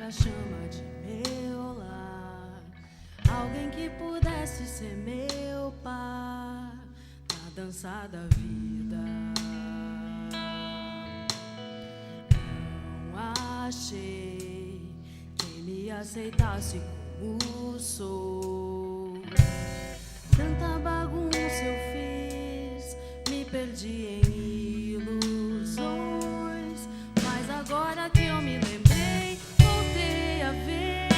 pra chama de meu lar, alguém que pudesse ser meu par na dança da vida. Não achei quem me aceitasse como sou. Tanta bagunça eu fiz, me perdi em ilusões, mas agora que eu me lembrei, voltei a ver.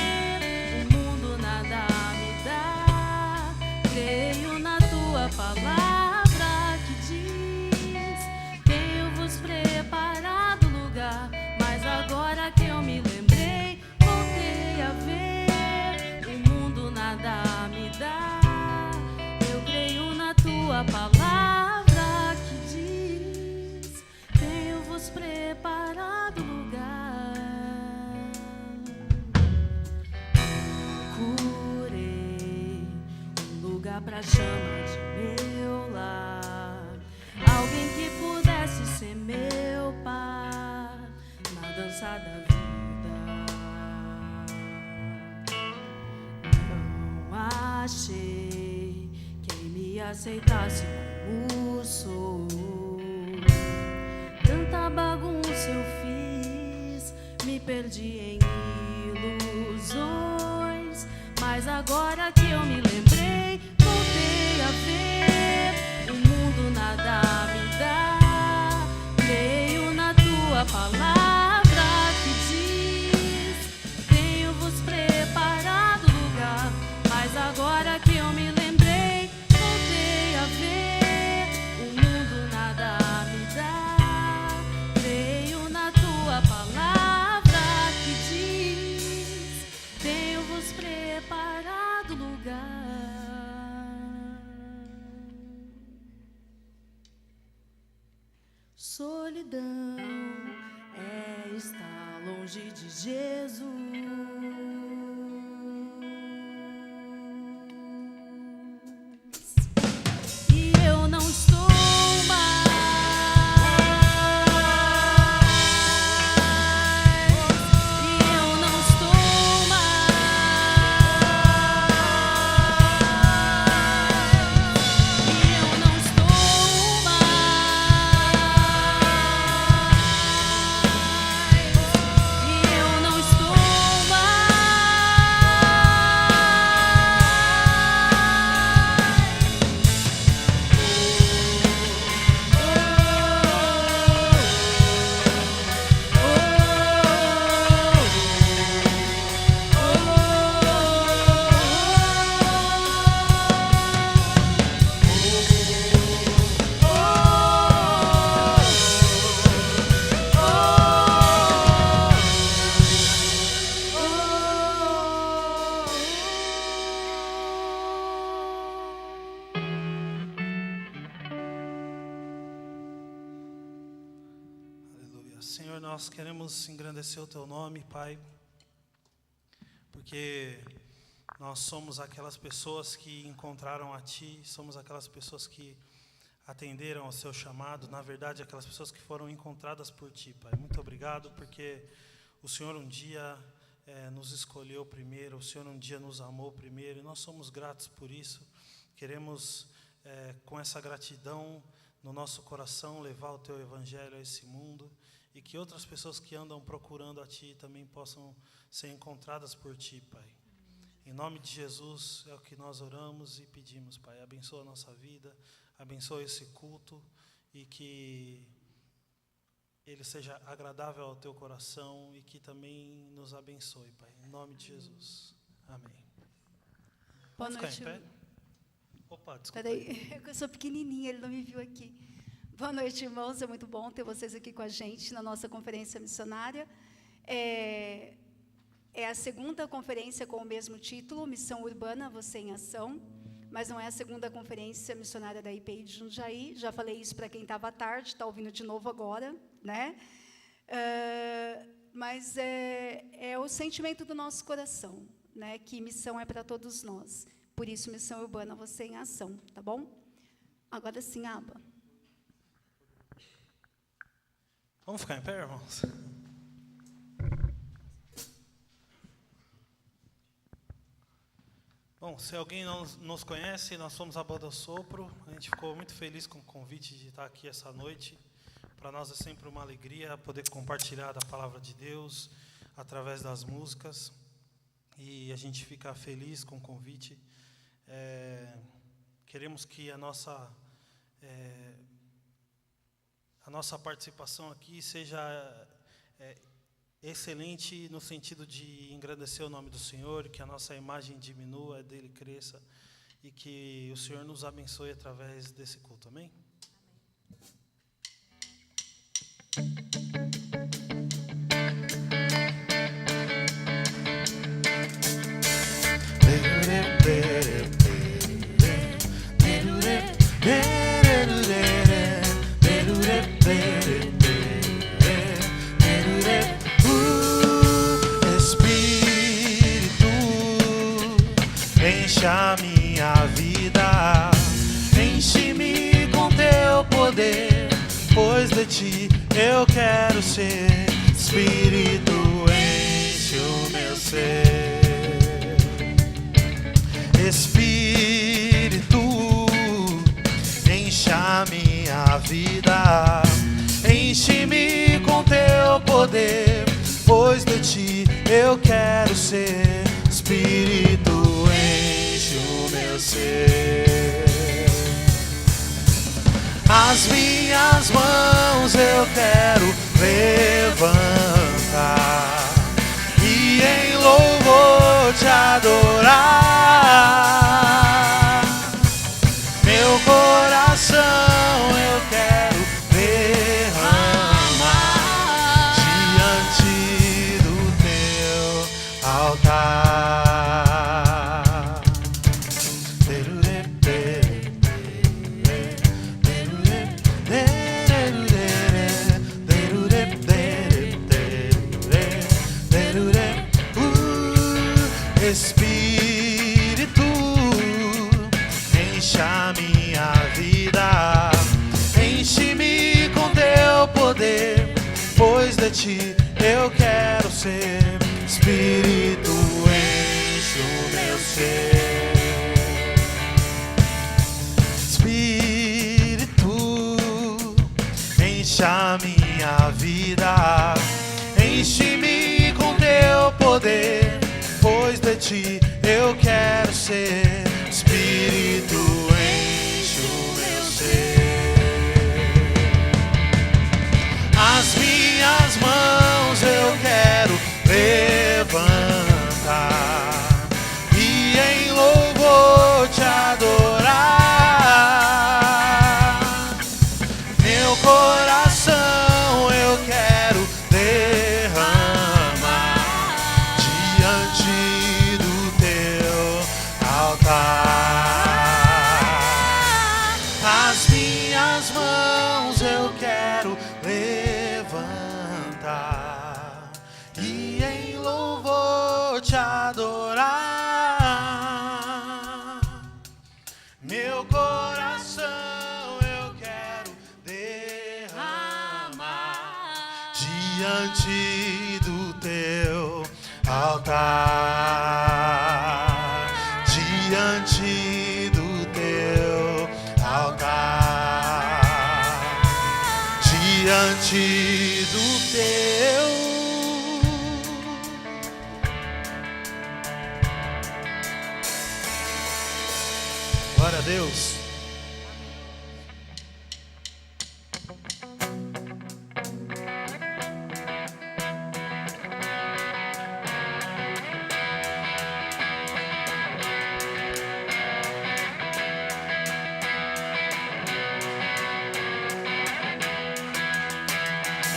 O mundo nada me dá, creio na tua palavra que diz: tenho-vos preparado lugar. Mas agora que eu me lembrei, voltei a ver. O mundo nada me dá, eu creio na tua palavra que diz: tenho-vos preparado lugar. Procurei um lugar pra chama de meu lar, alguém que pudesse ser meu par na dança da vida. Não achei quem me aceitasse como sou. Tanta bagunça eu fiz, me perdi em ilusões, mas agora que eu me lembrei, voltei a ver. O mundo nada me dá, creio na tua palavra que diz: tenho-vos preparado lugar. Mas agora que eu me lembrei, voltei a ver. O mundo nada me dá, creio na tua palavra que diz: tenho-vos preparado lugar. Solidão é estar longe de Jesus. E eu não estou mais. E eu não estou mais. E eu não estou mais. E eu não estou Aleluia. Senhor, nós queremos engrandecer o Teu nome, Pai, porque nós somos aquelas pessoas que encontraram a Ti, somos aquelas pessoas que atenderam ao Seu chamado, na verdade, aquelas pessoas que foram encontradas por Ti, Pai. Muito obrigado, porque o Senhor um dia nos escolheu primeiro, o Senhor um dia nos amou primeiro, e nós somos gratos por isso. Queremos, com essa gratidão no nosso coração, levar o Teu Evangelho a esse mundo, e que outras pessoas que andam procurando a Ti também possam ser encontradas por Ti, Pai. Em nome de Jesus é o que nós oramos e pedimos, Pai. Abençoa a nossa vida, abençoa esse culto, e que ele seja agradável ao Teu coração e que também nos abençoe, Pai. Em nome de Jesus. Amém. Boa Vamos noite. ficar em pé? Opa, desculpa. Peraí, eu sou pequenininha, ele não me viu aqui. Boa noite, irmãos. É muito bom ter vocês aqui com a gente na nossa conferência missionária. É a segunda conferência com o mesmo título, Missão Urbana, Você em Ação. Mas não é a segunda conferência missionária da IPI de Jundiaí. Já falei isso para quem estava à tarde, está ouvindo de novo agora, né? Mas é o sentimento do nosso coração, né? Que missão é para todos nós. Por isso, Missão Urbana, Você em Ação, tá bom? Agora sim, Aba. Vamos ficar em pé, irmãos? Bom, se alguém não nos conhece, nós somos a Banda Sopro. A gente ficou muito feliz com o convite de estar aqui essa noite. Para nós é sempre uma alegria poder compartilhar da palavra de Deus através das músicas. E a gente fica feliz com o convite. Queremos que a nossa participação aqui seja excelente no sentido de engrandecer o nome do Senhor, que a nossa imagem diminua, dele cresça, e que o Senhor nos abençoe através desse culto. Amém? Enche a minha vida, enche-me com teu poder, pois de ti eu quero ser. Espírito, enche o meu ser. Espírito, enche a minha vida, enche-me com teu poder, pois de ti eu quero ser. Espírito, enche o meu ser. As minhas mãos eu quero levantar e em louvor te adorar. Meu coração eu quero derramar diante do teu altar. Espírito, enche a minha vida, enche-me com teu poder, pois de ti eu quero ser. Espírito, enche o meu ser. Espírito, enche a minha vida, enche-me com teu poder, pois de ti eu quero ser. Espírito, enche o meu ser. As minhas mãos eu quero levantar e em louvor te adorar. Meu coração eu quero derramar diante do teu altar. As minhas mãos eu quero levantar e em louvor te adorar. Meu coração eu quero derramar diante do teu altar, diante do teu altar, diante do teu. Glória a Deus.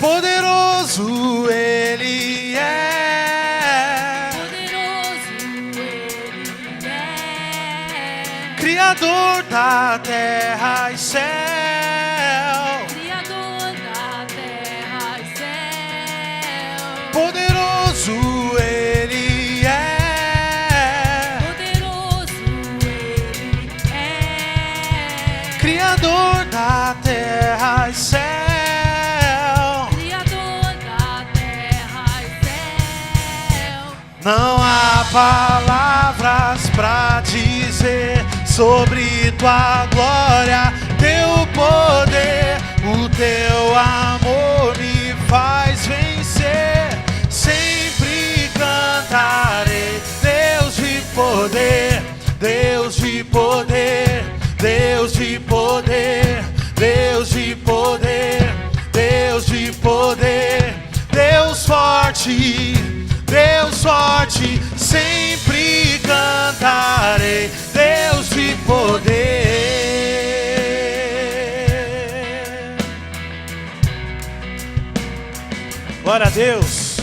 Poderoso Ele é, Poderoso Ele é, Criador da terra e céu. Criador da terra e céu. Poderoso Ele é, Poderoso Ele é, Criador da terra e céu. Criador da terra e céu. Não há palavras pra dizer sobre tua glória, teu poder, o teu amor me faz vencer. Sempre cantarei, Deus de poder, Deus de poder, Deus de poder, Deus de poder, Deus de poder, Deus forte, Deus forte, sempre cantarei, Deus de poder. Glória a Deus.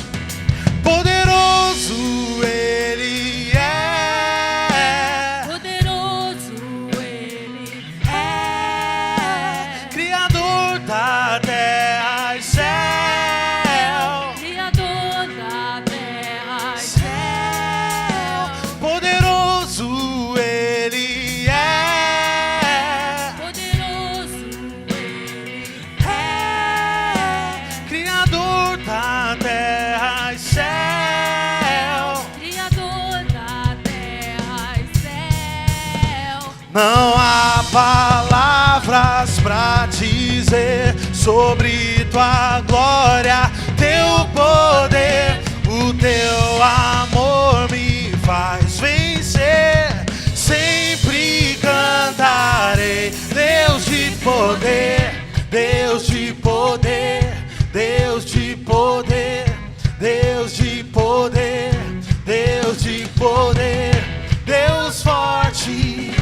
Poderoso Ele é, Poderoso Ele é, Criador da terra e céu, Criador da terra e céu. poderoso Ele é, Poderoso Ele é, Criador da terra e céu. Criador da terra e céu. Não há palavras pra dizer sobre tua glória, teu poder, o teu amor me faz vencer. Sempre cantarei, Deus de poder, Deus de poder, Deus de poder, Deus de poder, Deus de poder, Deus forte,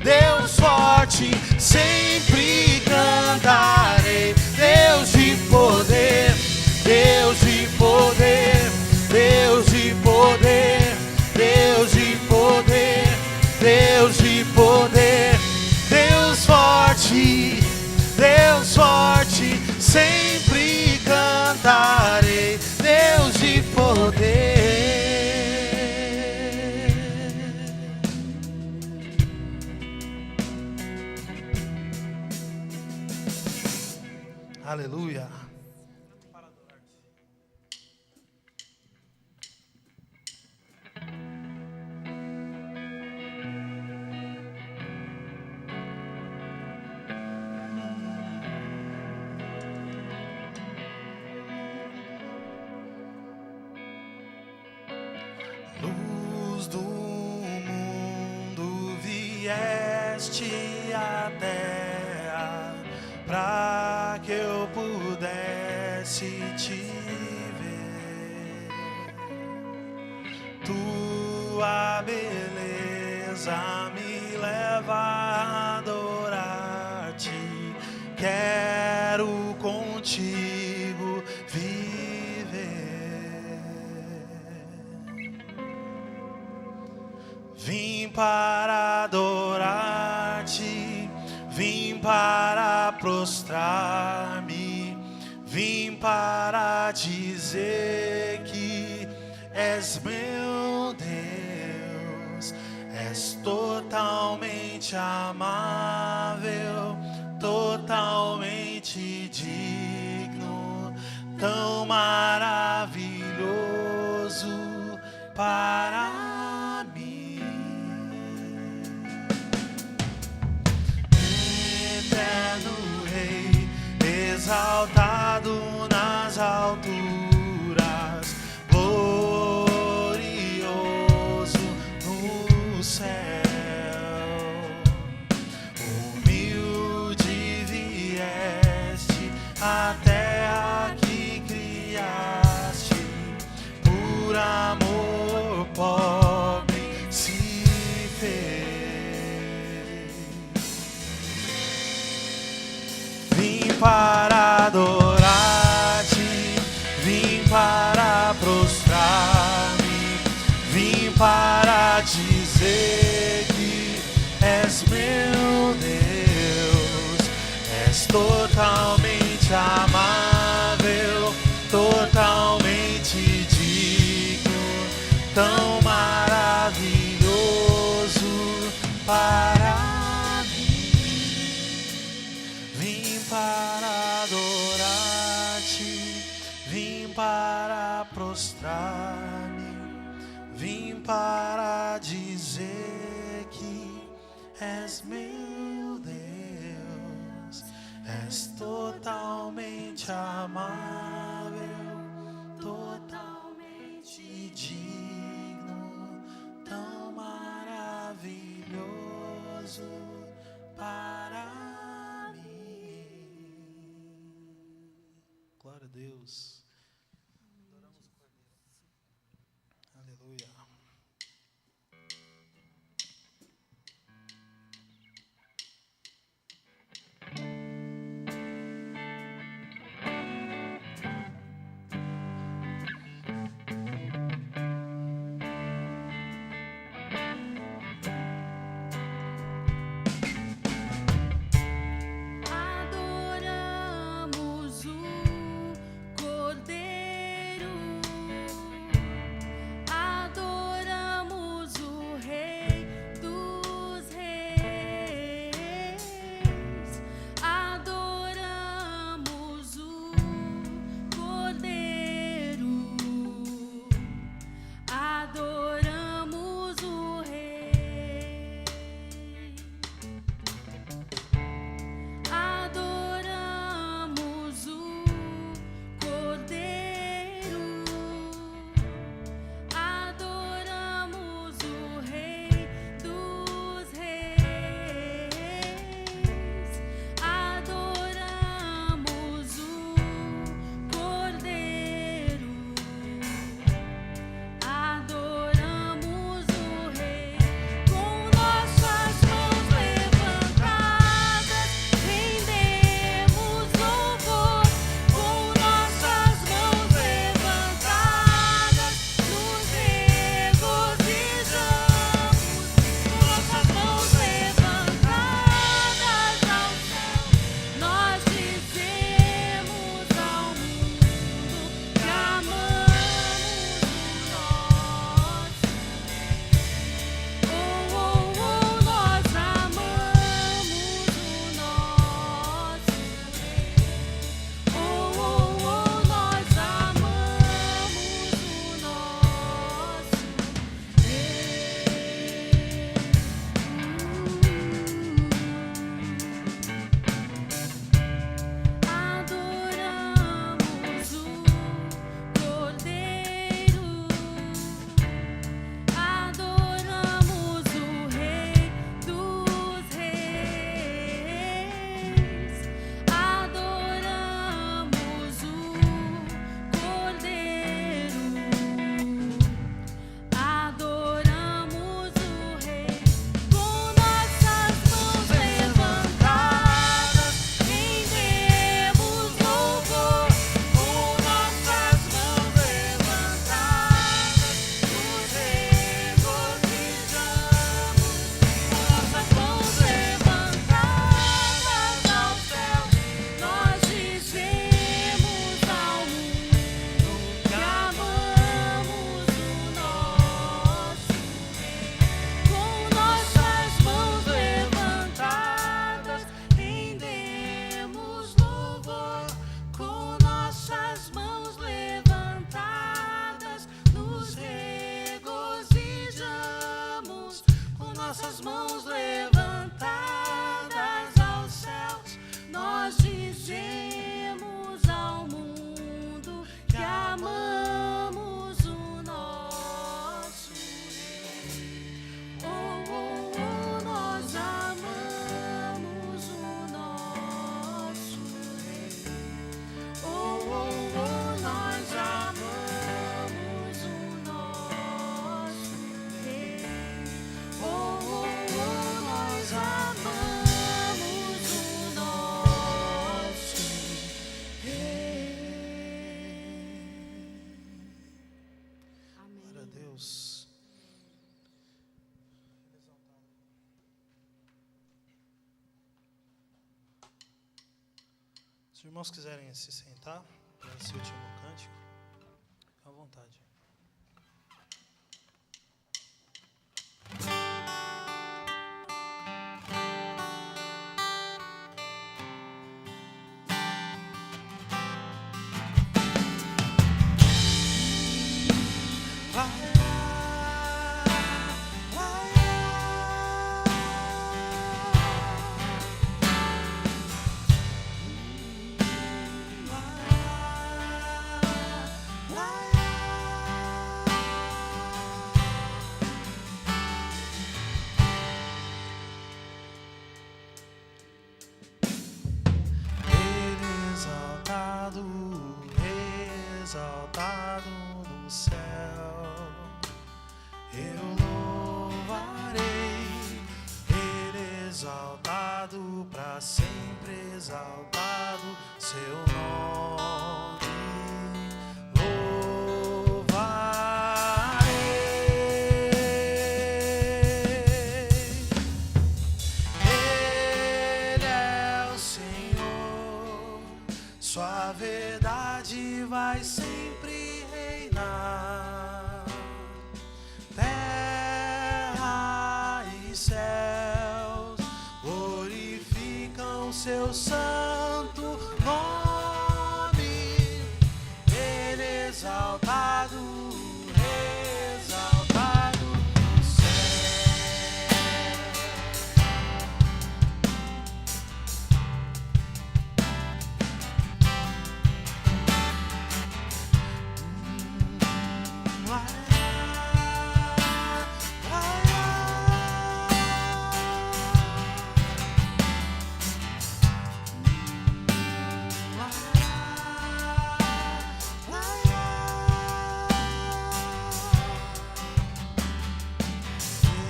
Deus forte, sempre cantarei, Deus de poder, Deus de poder, Deus de poder, Deus de poder, Deus de poder, Deus forte, Deus forte, sempre cantarei, Deus de poder. Aleluia. Luz do mundo, vieste à terra pra que eu pudesse te ver. Tua beleza me leva a adorar-te. Quero contigo viver. Vim para adorar-te, vim para prostrar-me, vim para dizer que és meu Deus, és totalmente amável, totalmente digno, tão maravilhoso para mim. Eterno Rei, exaltado nas alturas, glorioso no céu. Humilde vieste à terra que criaste, por amor pobre se fez. Vim para adorar-te, vim para prostrar-me, vim para dizer que és meu Deus, és totalmente amável, totalmente digno, tão maravilhoso para mim. Vim para adorar-te, vim para prostrar-me, vim para dizer és meu Deus, és totalmente amável, totalmente digno, tão maravilhoso para mim. Glória a Deus. Adoramos o Cordeiro. Aleluia. Adoramos o Cordeiro, adoramos o Rei dos Reis, adoramos o Cordeiro, adoramos o Rei. Adoramos o Cordeiro, adoramos o Rei dos Reis, adoramos o Cordeiro, adoramos o Rei. Com nossas mãos levantadas, rendemos louvor. Com nossas mãos levantadas, nos regozijamos. Com nossas mãos levantadas ao céu, nós dizemos ao mundo que amamos o nosso Rei. Oh, oh, oh, nós amamos o nosso Rei. Oh, oh, oh, nós amamos o nosso Adoramos o Cordeiro, adoramos o Rei dos Reis, adoramos o Cordeiro, adoramos o Rei. Com nossas mãos levantadas, rendemos louvor. Com nossas mãos levantadas, nos regozijamos. Com nossas mãos levantadas ao céu, nós dizemos ao mundo que amamos o nosso Rei. Com nossas mãos levantadas, rendemos louvor. Com nossas mãos levantadas, nos regozijamos. Com nossas mãos levantadas aos céus, nós dizemos ao mundo que amamos o nosso Rei. Oh, oh, oh, nós amamos o nosso Rei. Oh, oh, oh, nós amamos o nosso Rei. Oh, oh, oh, nós amamos o nosso Rei. Glória a Deus. Se os irmãos quiserem se sentar para esse último cântico, fique à vontade. exaltado no céu. Eu louvarei, Ele exaltado, para sempre exaltado, seu nome louvarei. Ele é o Senhor, sua verdade vai sempre reinar. Terra e céus glorificam seu santo nome. Ele exaltado, exaltado no céu.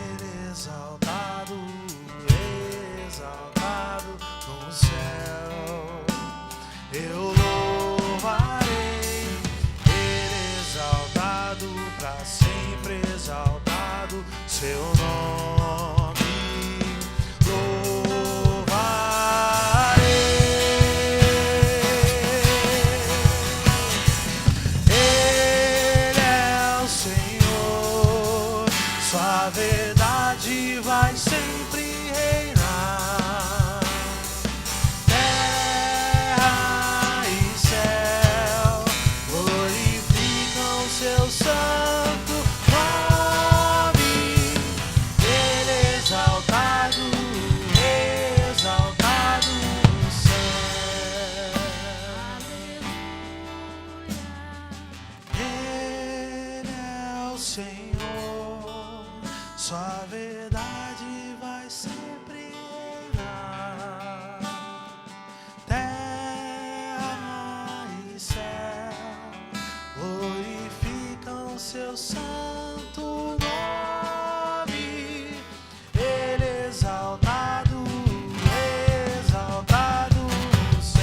Ele exaltado, exaltado no céu. Eu louvarei, Ele exaltado, para sempre exaltado, seu nome louvarei. Ele é o Senhor, sua verdade vai sempre reinar. Terra e céu glorificam seu santo nome. Ele exaltado, exaltado no céu. Ele é o Senhor, sua verdade vai sempre reinar. Terra e céu glorificam seu santo nome. Ele exaltado, exaltado no céu.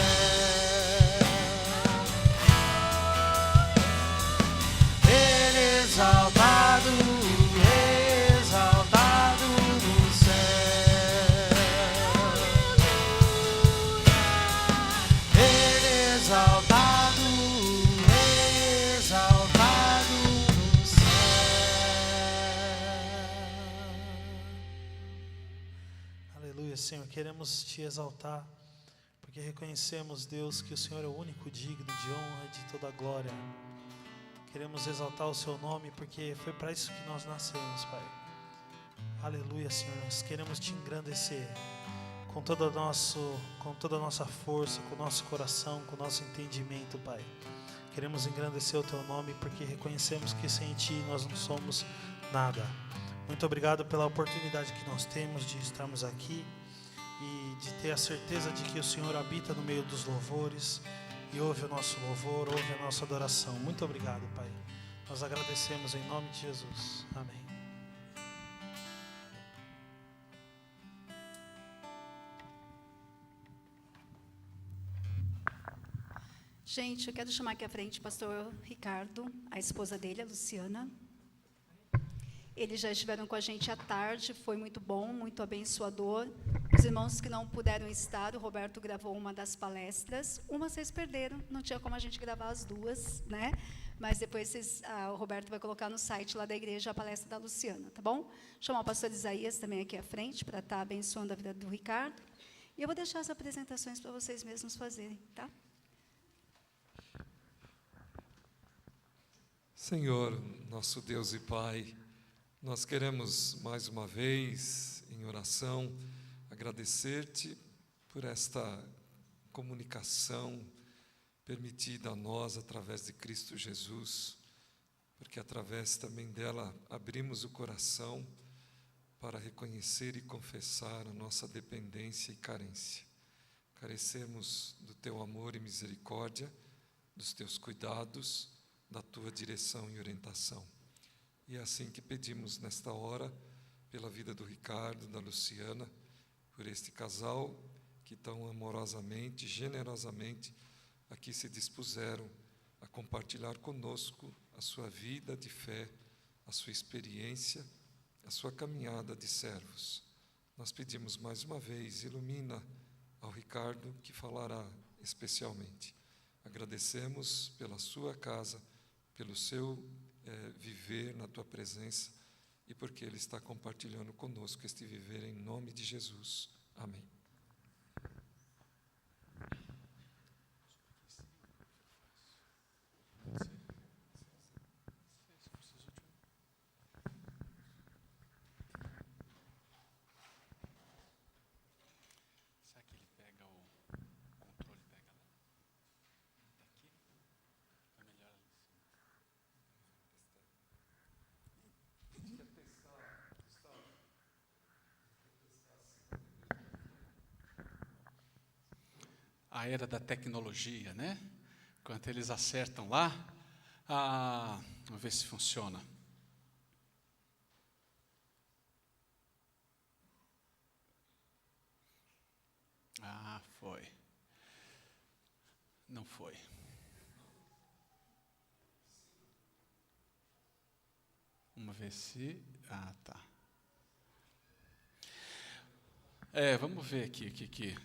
Ele exaltado, exaltado no céu. Ele exaltado, exaltado no céu. Aleluia, Senhor. Queremos te exaltar, porque reconhecemos, Deus, que o Senhor é o único digno de honra e de toda glória. Queremos exaltar o seu nome, porque foi para isso que nós nascemos, Pai. Aleluia, Senhor. Nós queremos te engrandecer com toda a nossa força, com o nosso coração, com o nosso entendimento, Pai. Queremos engrandecer o teu nome, porque reconhecemos que sem ti nós não somos nada. Muito obrigado pela oportunidade que nós temos de estarmos aqui e de ter a certeza de que o Senhor habita no meio dos louvores e ouve o nosso louvor, ouve a nossa adoração. Muito obrigado, Pai. Nós agradecemos em nome de Jesus. Amém. Gente, eu quero chamar aqui à frente o pastor Ricardo, a esposa dele, a Luciana. Eles já estiveram com a gente à tarde, foi muito bom, muito abençoador. Os irmãos que não puderam estar, o Roberto gravou uma das palestras. Uma vocês perderam, não tinha como a gente gravar as duas, né? Mas depois o Roberto vai colocar no site lá da igreja a palestra da Luciana, tá bom? Chamar o pastor Isaías também aqui à frente, para estar abençoando a vida do Ricardo. E eu vou deixar as apresentações para vocês mesmos fazerem, tá? Senhor, nosso Deus e Pai, nós queremos mais uma vez, em oração, agradecer-te por esta comunicação permitida a nós através de Cristo Jesus, porque através também dela abrimos o coração para reconhecer e confessar a nossa dependência e carência. Carecemos do teu amor e misericórdia, dos teus cuidados, da tua direção e orientação. E é assim que pedimos nesta hora, pela vida do Ricardo, da Luciana, por este casal que tão amorosamente, generosamente, aqui se dispuseram a compartilhar conosco a sua vida de fé, a sua experiência, a sua caminhada de servos. Nós pedimos mais uma vez, ilumina ao Ricardo, que falará especialmente. Agradecemos pela sua casa, pelo seu viver na tua presença e porque ele está compartilhando conosco este viver em nome de Jesus. Amém. Será que ele pega o controle, pega lá? Daqui? É melhor ali em cima. A era da tecnologia, né? Enquanto eles acertam lá, vamos ver se funciona. Foi. Não foi. Vamos ver se... tá. Vamos ver aqui.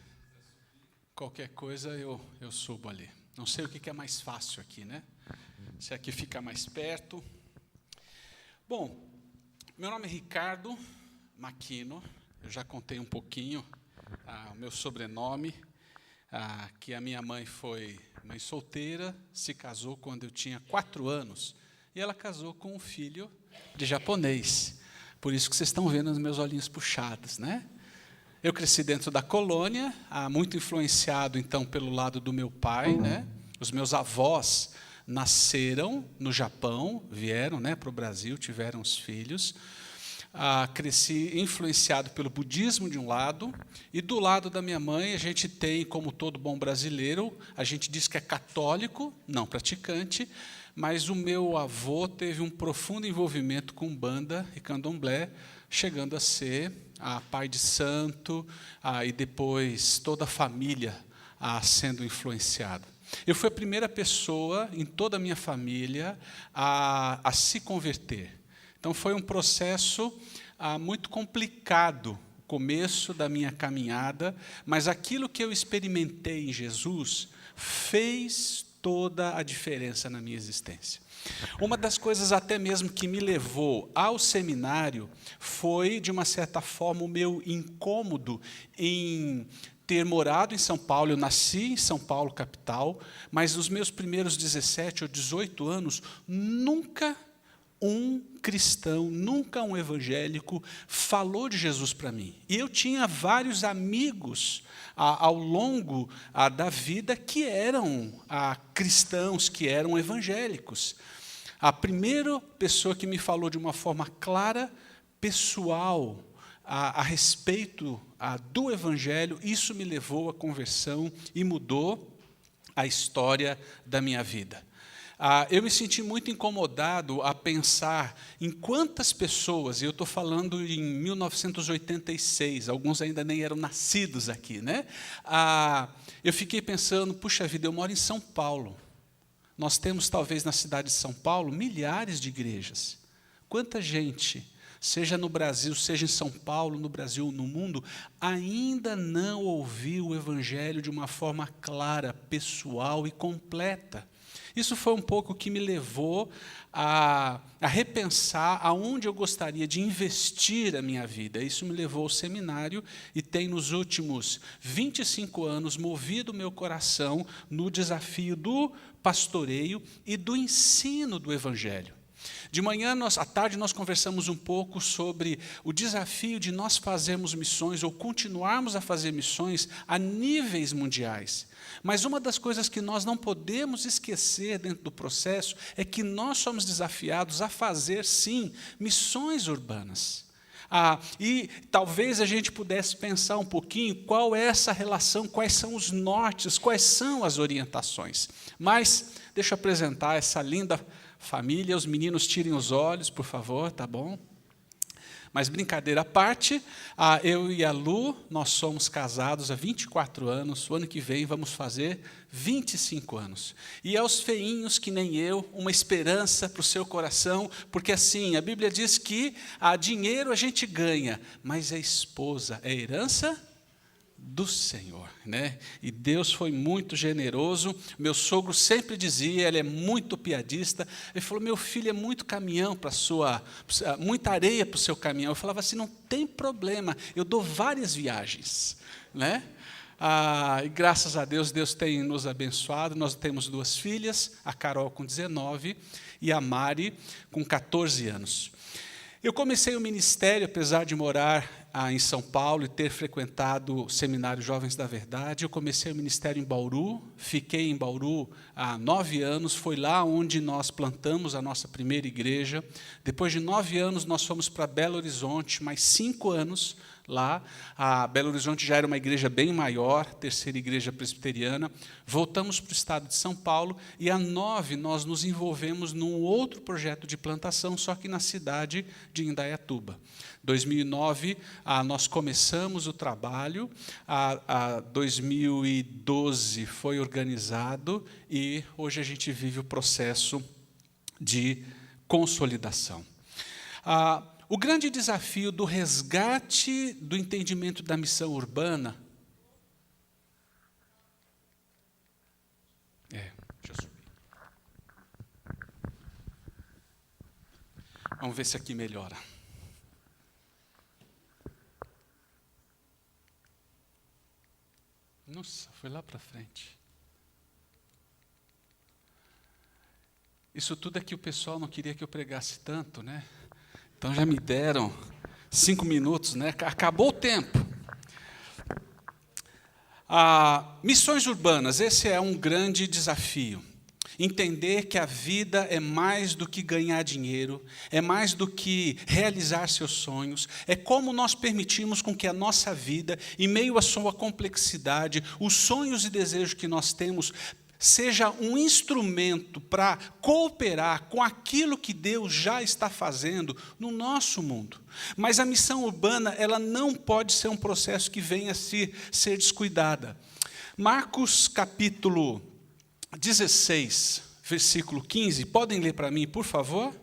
Qualquer coisa eu subo ali. Não sei o que é mais fácil aqui, né? Se aqui fica mais perto. Bom, meu nome é Ricardo Maquino. Eu já contei um pouquinho o meu sobrenome, que a minha mãe foi mãe solteira, se casou quando eu tinha 4 anos, e ela casou com um filho de japonês. Por isso que vocês estão vendo os meus olhinhos puxados, né? Eu cresci dentro da colônia, muito influenciado, então, pelo lado do meu pai, né? Os meus avós nasceram no Japão, vieram, né, para o Brasil, tiveram os filhos. Cresci influenciado pelo budismo de um lado, e do lado da minha mãe a gente tem, como todo bom brasileiro, a gente diz que é católico, não praticante, mas o meu avô teve um profundo envolvimento com Umbanda e Candomblé, chegando a ser pai de santo, e depois toda a família sendo influenciada. Eu fui a primeira pessoa em toda a minha família a se converter. Então, foi um processo muito complicado, o começo da minha caminhada, mas aquilo que eu experimentei em Jesus fez toda a diferença na minha existência. Uma das coisas até mesmo que me levou ao seminário foi, de uma certa forma, o meu incômodo em ter morado em São Paulo. Eu nasci em São Paulo, capital, mas nos meus primeiros 17 ou 18 anos, nunca um cristão, nunca um evangélico falou de Jesus para mim. E eu tinha vários amigos ao longo da vida que eram cristãos, que eram evangélicos. A primeira pessoa que me falou de uma forma clara, pessoal, a respeito do evangelho, isso me levou à conversão e mudou a história da minha vida. Eu me senti muito incomodado a pensar em quantas pessoas, e eu estou falando em 1986, alguns ainda nem eram nascidos aqui, né? Eu fiquei pensando, puxa vida, eu moro em São Paulo. Nós temos, talvez, na cidade de São Paulo, milhares de igrejas. Quanta gente, seja no Brasil, seja em São Paulo, no Brasil ou no mundo, ainda não ouviu o evangelho de uma forma clara, pessoal e completa. Isso foi um pouco o que me levou a repensar aonde eu gostaria de investir a minha vida. Isso me levou ao seminário e tem, nos últimos 25 anos, movido o meu coração no desafio do pastoreio e do ensino do evangelho. De manhã, à tarde, nós conversamos um pouco sobre o desafio de nós fazermos missões ou continuarmos a fazer missões a níveis mundiais. Mas uma das coisas que nós não podemos esquecer dentro do processo é que nós somos desafiados a fazer, sim, missões urbanas. E talvez a gente pudesse pensar um pouquinho qual é essa relação, quais são os nortes, quais são as orientações. Mas deixa eu apresentar essa linda família. Os meninos tirem os olhos, por favor, tá bom? Mas brincadeira à parte, eu e a Lu, nós somos casados há 24 anos, o ano que vem vamos fazer 25 anos. E aos feinhos que nem eu, uma esperança para o seu coração, porque assim, a Bíblia diz que dinheiro a gente ganha, mas a esposa é herança do Senhor, né? E Deus foi muito generoso. Meu sogro sempre dizia, ele é muito piadista, ele falou, meu filho, é muito caminhão para muita areia para o seu caminhão. Eu falava assim, não tem problema, eu dou várias viagens, né? E graças a Deus, Deus tem nos abençoado. Nós temos 2 filhas, a Carol com 19 e a Mari com 14 anos. Eu comecei o ministério, apesar de morar em São Paulo e ter frequentado o Seminário Jovens da Verdade. Eu comecei o ministério em Bauru, fiquei em Bauru há 9 anos, foi lá onde nós plantamos a nossa primeira igreja. Depois de 9 anos, nós fomos para Belo Horizonte, mais 5 anos lá. A Belo Horizonte já era uma igreja bem maior, terceira igreja presbiteriana. Voltamos para o estado de São Paulo e, há 9, nós nos envolvemos num outro projeto de plantação, só que na cidade de Indaiatuba. 2009, nós começamos o trabalho, 2012 foi organizado e hoje a gente vive o processo de consolidação. O grande desafio do resgate do entendimento da missão urbana deixa eu subir. Vamos ver se aqui melhora. Nossa, foi lá para frente. Isso tudo é que o pessoal não queria que eu pregasse tanto, né? Então já me deram 5 minutos, né? Acabou o tempo. Missões urbanas, esse é um grande desafio. Entender que a vida é mais do que ganhar dinheiro, é mais do que realizar seus sonhos, é como nós permitimos com que a nossa vida, em meio à sua complexidade, os sonhos e desejos que nós temos, seja um instrumento para cooperar com aquilo que Deus já está fazendo no nosso mundo. Mas a missão urbana, ela não pode ser um processo que venha a ser descuidada. Marcos capítulo 16, versículo 15, podem ler para mim, por favor?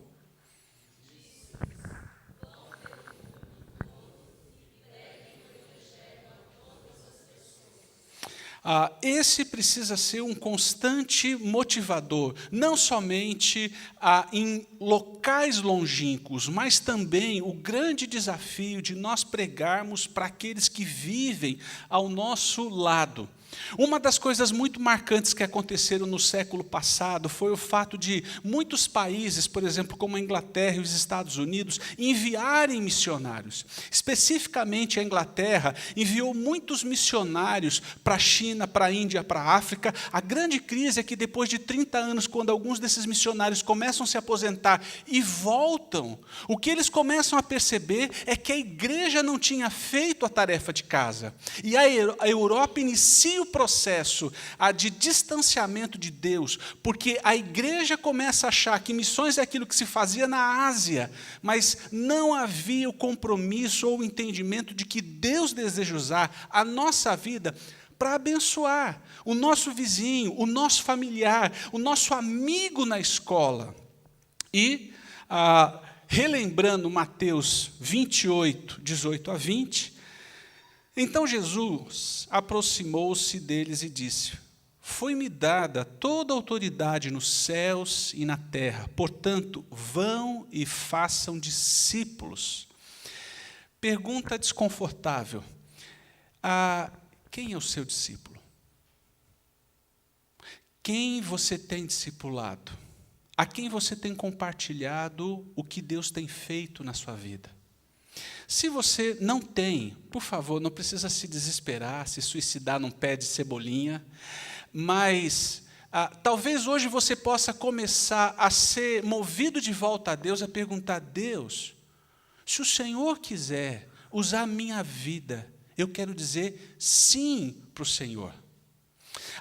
Esse precisa ser um constante motivador, não somente em locais longínquos, mas também o grande desafio de nós pregarmos para aqueles que vivem ao nosso lado. Uma das coisas muito marcantes que aconteceram no século passado foi o fato de muitos países, por exemplo, como a Inglaterra e os Estados Unidos, enviarem missionários. Especificamente a Inglaterra enviou muitos missionários para a China, para a Índia, para a África. A grande crise é que depois de 30 anos, quando alguns desses missionários começam a se aposentar e voltam, o que eles começam a perceber é que a igreja não tinha feito a tarefa de casa. E a Europa inicia o processo de distanciamento de Deus, porque a igreja começa a achar que missões é aquilo que se fazia na Ásia, mas não havia o compromisso ou o entendimento de que Deus deseja usar a nossa vida para abençoar o nosso vizinho, o nosso familiar, o nosso amigo na escola. E, relembrando Mateus 28, 18 a 20, então Jesus aproximou-se deles e disse: foi-me dada toda a autoridade nos céus e na terra, portanto, vão e façam discípulos. Pergunta desconfortável: quem é o seu discípulo? Quem você tem discipulado? A quem você tem compartilhado o que Deus tem feito na sua vida? Se você não tem, por favor, não precisa se desesperar, se suicidar num pé de cebolinha, mas talvez hoje você possa começar a ser movido de volta a Deus, a perguntar: Deus, Se o Senhor quiser usar a minha vida, eu quero dizer sim para o Senhor.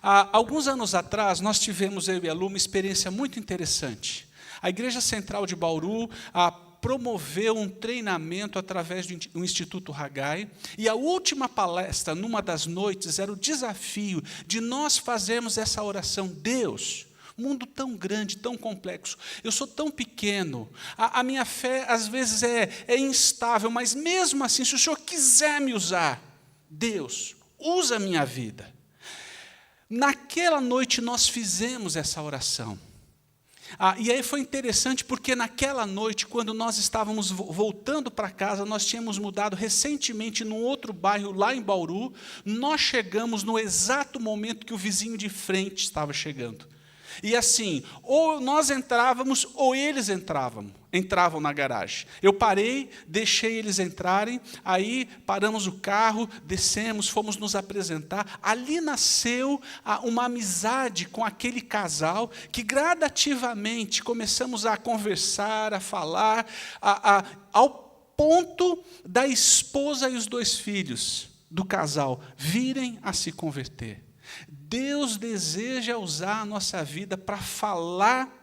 Há alguns anos atrás, nós tivemos, eu e a Lu, uma experiência muito interessante. A Igreja Central de Bauru promoveu um treinamento através do Instituto Haggai, e a última palestra, numa das noites, era o desafio de nós fazermos essa oração: Deus, mundo tão grande, tão complexo, eu sou tão pequeno, a minha fé às vezes é instável, mas mesmo assim, se o Senhor quiser me usar, Deus, usa a minha vida. Naquela noite nós fizemos essa oração. E aí foi interessante porque naquela noite, quando nós estávamos voltando para casa, nós tínhamos mudado recentemente num outro bairro lá em Bauru, nós chegamos no exato momento que o vizinho de frente estava chegando. E assim, ou nós entrávamos, ou eles entravam na garagem. Eu parei, deixei eles entrarem, aí paramos o carro, descemos, fomos nos apresentar. Ali nasceu uma amizade com aquele casal, que gradativamente começamos a conversar, a falar, ao ponto da esposa e os 2 filhos do casal virem a se converter. Deus deseja usar a nossa vida para falar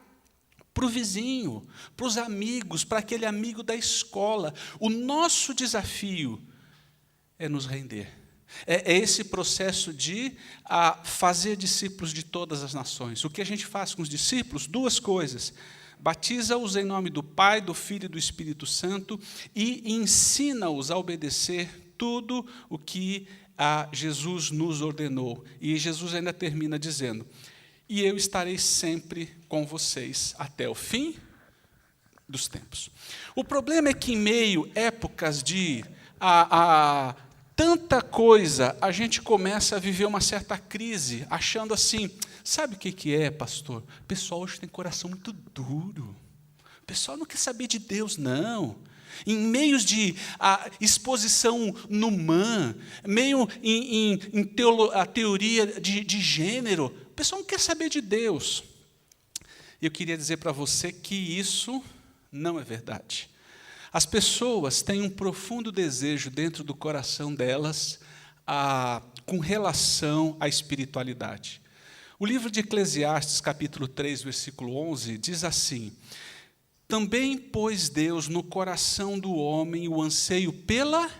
para o vizinho, para os amigos, para aquele amigo da escola. O nosso desafio é nos render. É esse processo de fazer discípulos de todas as nações. O que a gente faz com os discípulos? 2 coisas. Batiza-os em nome do Pai, do Filho e do Espírito Santo e ensina-os a obedecer tudo o que Jesus nos ordenou. E Jesus ainda termina dizendo: e eu estarei sempre com vocês até o fim dos tempos. O problema é que em meio a épocas de tanta coisa, a gente começa a viver uma certa crise, achando assim, sabe o que é, pastor? O pessoal hoje tem coração muito duro. O pessoal não quer saber de Deus, não. Em meios de exposição no MAN, meio em teoria de gênero, o pessoal não quer saber de Deus. Eu queria dizer para você que isso não é verdade. As pessoas têm um profundo desejo dentro do coração delas com relação à espiritualidade. O livro de Eclesiastes, capítulo 3, versículo 11, diz assim: também pôs Deus no coração do homem o anseio pela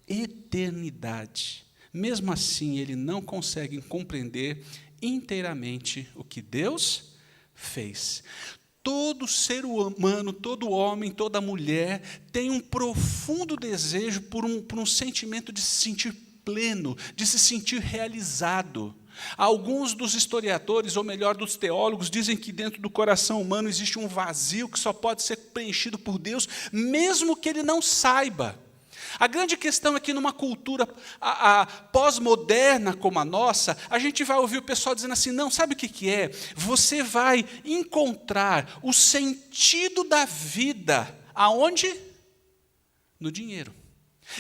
eternidade. Mesmo assim, ele não consegue compreender inteiramente o que Deus fez. Todo ser humano, todo homem, toda mulher tem um profundo desejo por um sentimento de se sentir pleno, de se sentir realizado. Alguns dos historiadores, ou melhor, dos teólogos, dizem que dentro do coração humano existe um vazio que só pode ser preenchido por Deus, mesmo que ele não saiba. A grande questão é que numa cultura pós-moderna como a nossa, a gente vai ouvir o pessoal dizendo assim, não, sabe o que é? Você vai encontrar o sentido da vida, aonde? No dinheiro.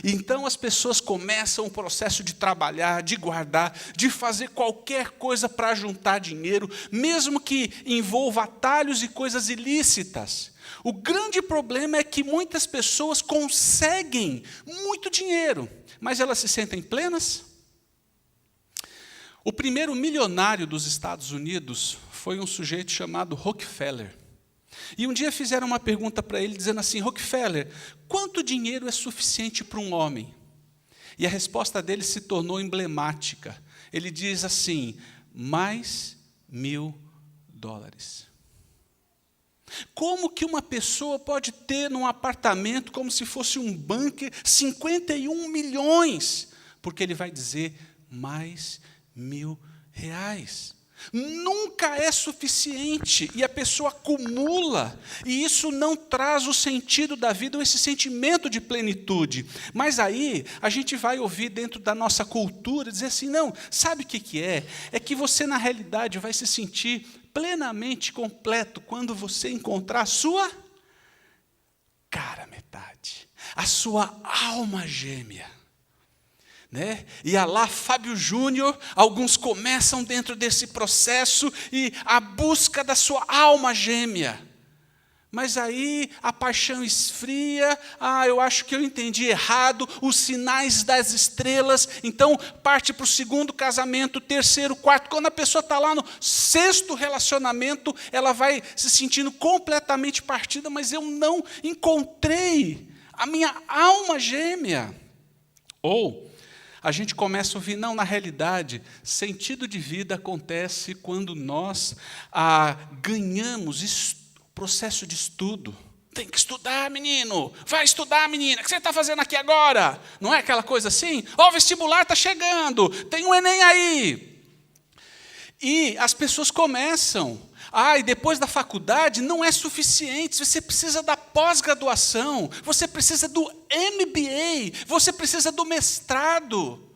Então as pessoas começam o processo de trabalhar, de guardar, de fazer qualquer coisa para juntar dinheiro, mesmo que envolva atalhos e coisas ilícitas. O grande problema é que muitas pessoas conseguem muito dinheiro, mas elas se sentem plenas? O primeiro milionário dos Estados Unidos foi um sujeito chamado Rockefeller. E um dia fizeram uma pergunta para ele, dizendo assim, Rockefeller, quanto dinheiro é suficiente para um homem? E a resposta dele se tornou emblemática. Ele diz assim, mais $1.000. Como que uma pessoa pode ter num apartamento, como se fosse um bunker, 51 milhões? Porque ele vai dizer, mais R$1.000. Nunca é suficiente, e a pessoa acumula, e isso não traz o sentido da vida, ou esse sentimento de plenitude. Mas aí, a gente vai ouvir dentro da nossa cultura, dizer assim, não, sabe o que é? É que você, na realidade, vai se sentir plenamente completo quando você encontrar a sua cara metade, a sua alma gêmea. Né? E lá Fábio Júnior, alguns começam dentro desse processo e a busca da sua alma gêmea. Mas aí a paixão esfria, eu acho que eu entendi errado, os sinais das estrelas, então parte para o segundo casamento, terceiro, quarto. Quando a pessoa está lá no sexto relacionamento, ela vai se sentindo completamente partida, mas eu não encontrei a minha alma gêmea. Ou a gente começa a ouvir, não, na realidade, sentido de vida acontece quando nós ganhamos processo de estudo. Tem que estudar, menino. Vai estudar, menina. O que você está fazendo aqui agora? Não é aquela coisa assim? O vestibular está chegando. Tem um Enem aí. E as pessoas começam. E depois da faculdade não é suficiente. Você precisa da pós-graduação. Você precisa do MBA. Você precisa do mestrado.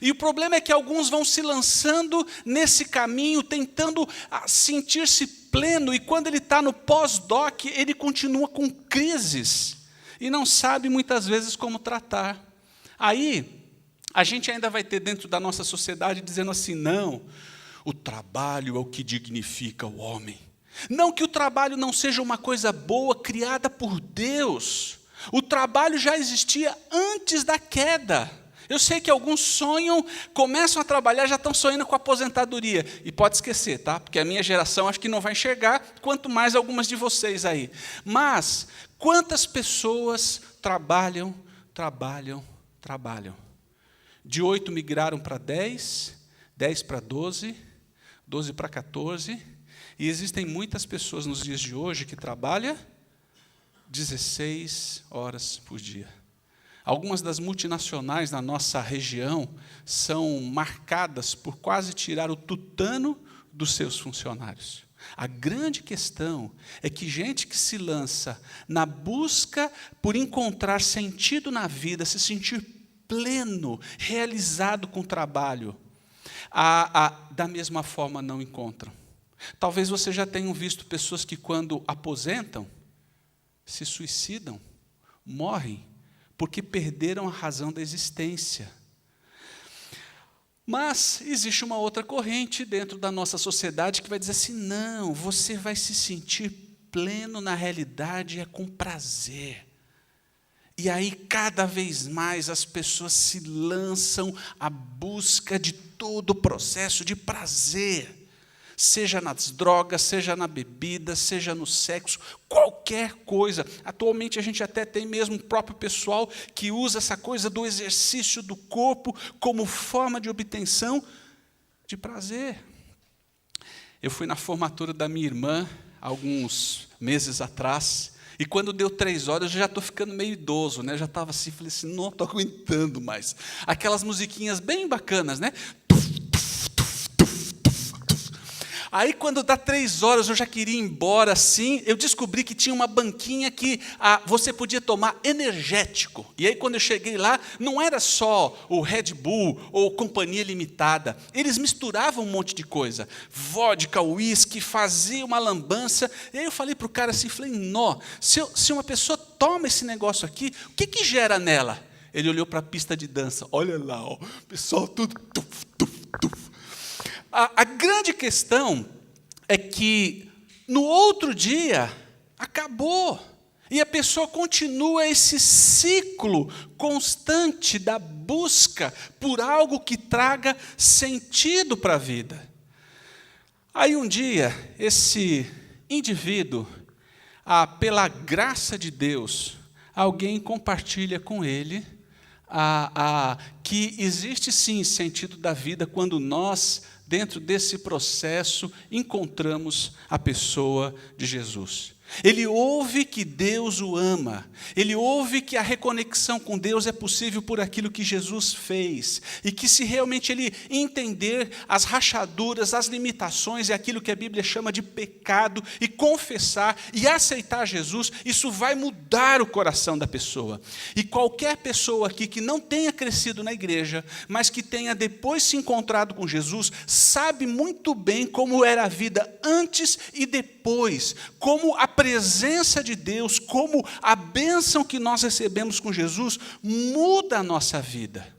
E o problema é que alguns vão se lançando nesse caminho, tentando sentir-se pleno, e quando ele está no pós-doc, ele continua com crises, e não sabe muitas vezes como tratar. Aí, a gente ainda vai ter dentro da nossa sociedade dizendo assim, não, o trabalho é o que dignifica o homem. Não que o trabalho não seja uma coisa boa, criada por Deus. O trabalho já existia antes da queda. Eu sei que alguns sonham, começam a trabalhar, já estão sonhando com aposentadoria. E pode esquecer, tá? Porque a minha geração acho que não vai enxergar, quanto mais algumas de vocês aí. Mas, quantas pessoas trabalham? De 8 migraram para 10, 10 para 12, 12 para 14. E existem muitas pessoas nos dias de hoje que trabalham 16 horas por dia. Algumas das multinacionais na nossa região são marcadas por quase tirar o tutano dos seus funcionários. A grande questão é que gente que se lança na busca por encontrar sentido na vida, se sentir pleno, realizado com o trabalho, da mesma forma não encontram. Talvez você já tenha visto pessoas que, quando aposentam, se suicidam, morrem, porque perderam a razão da existência. Mas existe uma outra corrente dentro da nossa sociedade que vai dizer assim, não, você vai se sentir pleno na realidade, é com prazer. E aí, cada vez mais, as pessoas se lançam à busca de todo o processo de prazer. Seja nas drogas, seja na bebida, seja no sexo, qualquer coisa. Atualmente a gente até tem mesmo o próprio pessoal que usa essa coisa do exercício do corpo como forma de obtenção de prazer. Eu fui na formatura da minha irmã, alguns meses atrás, e quando deu 3 horas, eu já estou ficando meio idoso, né? Já estava assim, falei assim, não estou aguentando mais. Aquelas musiquinhas bem bacanas, né? Aí, quando dá 3 horas, eu já queria ir embora, assim, eu descobri que tinha uma banquinha que você podia tomar energético. E aí, quando eu cheguei lá, não era só o Red Bull ou Companhia Limitada. Eles misturavam um monte de coisa. Vodka, uísque, fazia uma lambança. E aí eu falei para o cara assim, falei, se uma pessoa toma esse negócio aqui, o que gera nela? Ele olhou para a pista de dança. Olha lá, ó, o pessoal tudo... A grande questão é que, no outro dia, acabou. E a pessoa continua esse ciclo constante da busca por algo que traga sentido para a vida. Aí, um dia, esse indivíduo, pela graça de Deus, alguém compartilha com ele que existe, sim, sentido da vida quando nós, dentro desse processo, encontramos a pessoa de Jesus. Ele ouve que Deus o ama. Ele ouve que a reconexão com Deus é possível por aquilo que Jesus fez. E que se realmente ele entender as rachaduras, as limitações e aquilo que a Bíblia chama de pecado, e confessar e aceitar Jesus, isso vai mudar o coração da pessoa. E qualquer pessoa aqui que não tenha crescido na igreja, mas que tenha depois se encontrado com Jesus, sabe muito bem como era a vida antes e depois, como a presença de Deus, como a bênção que nós recebemos com Jesus, muda a nossa vida.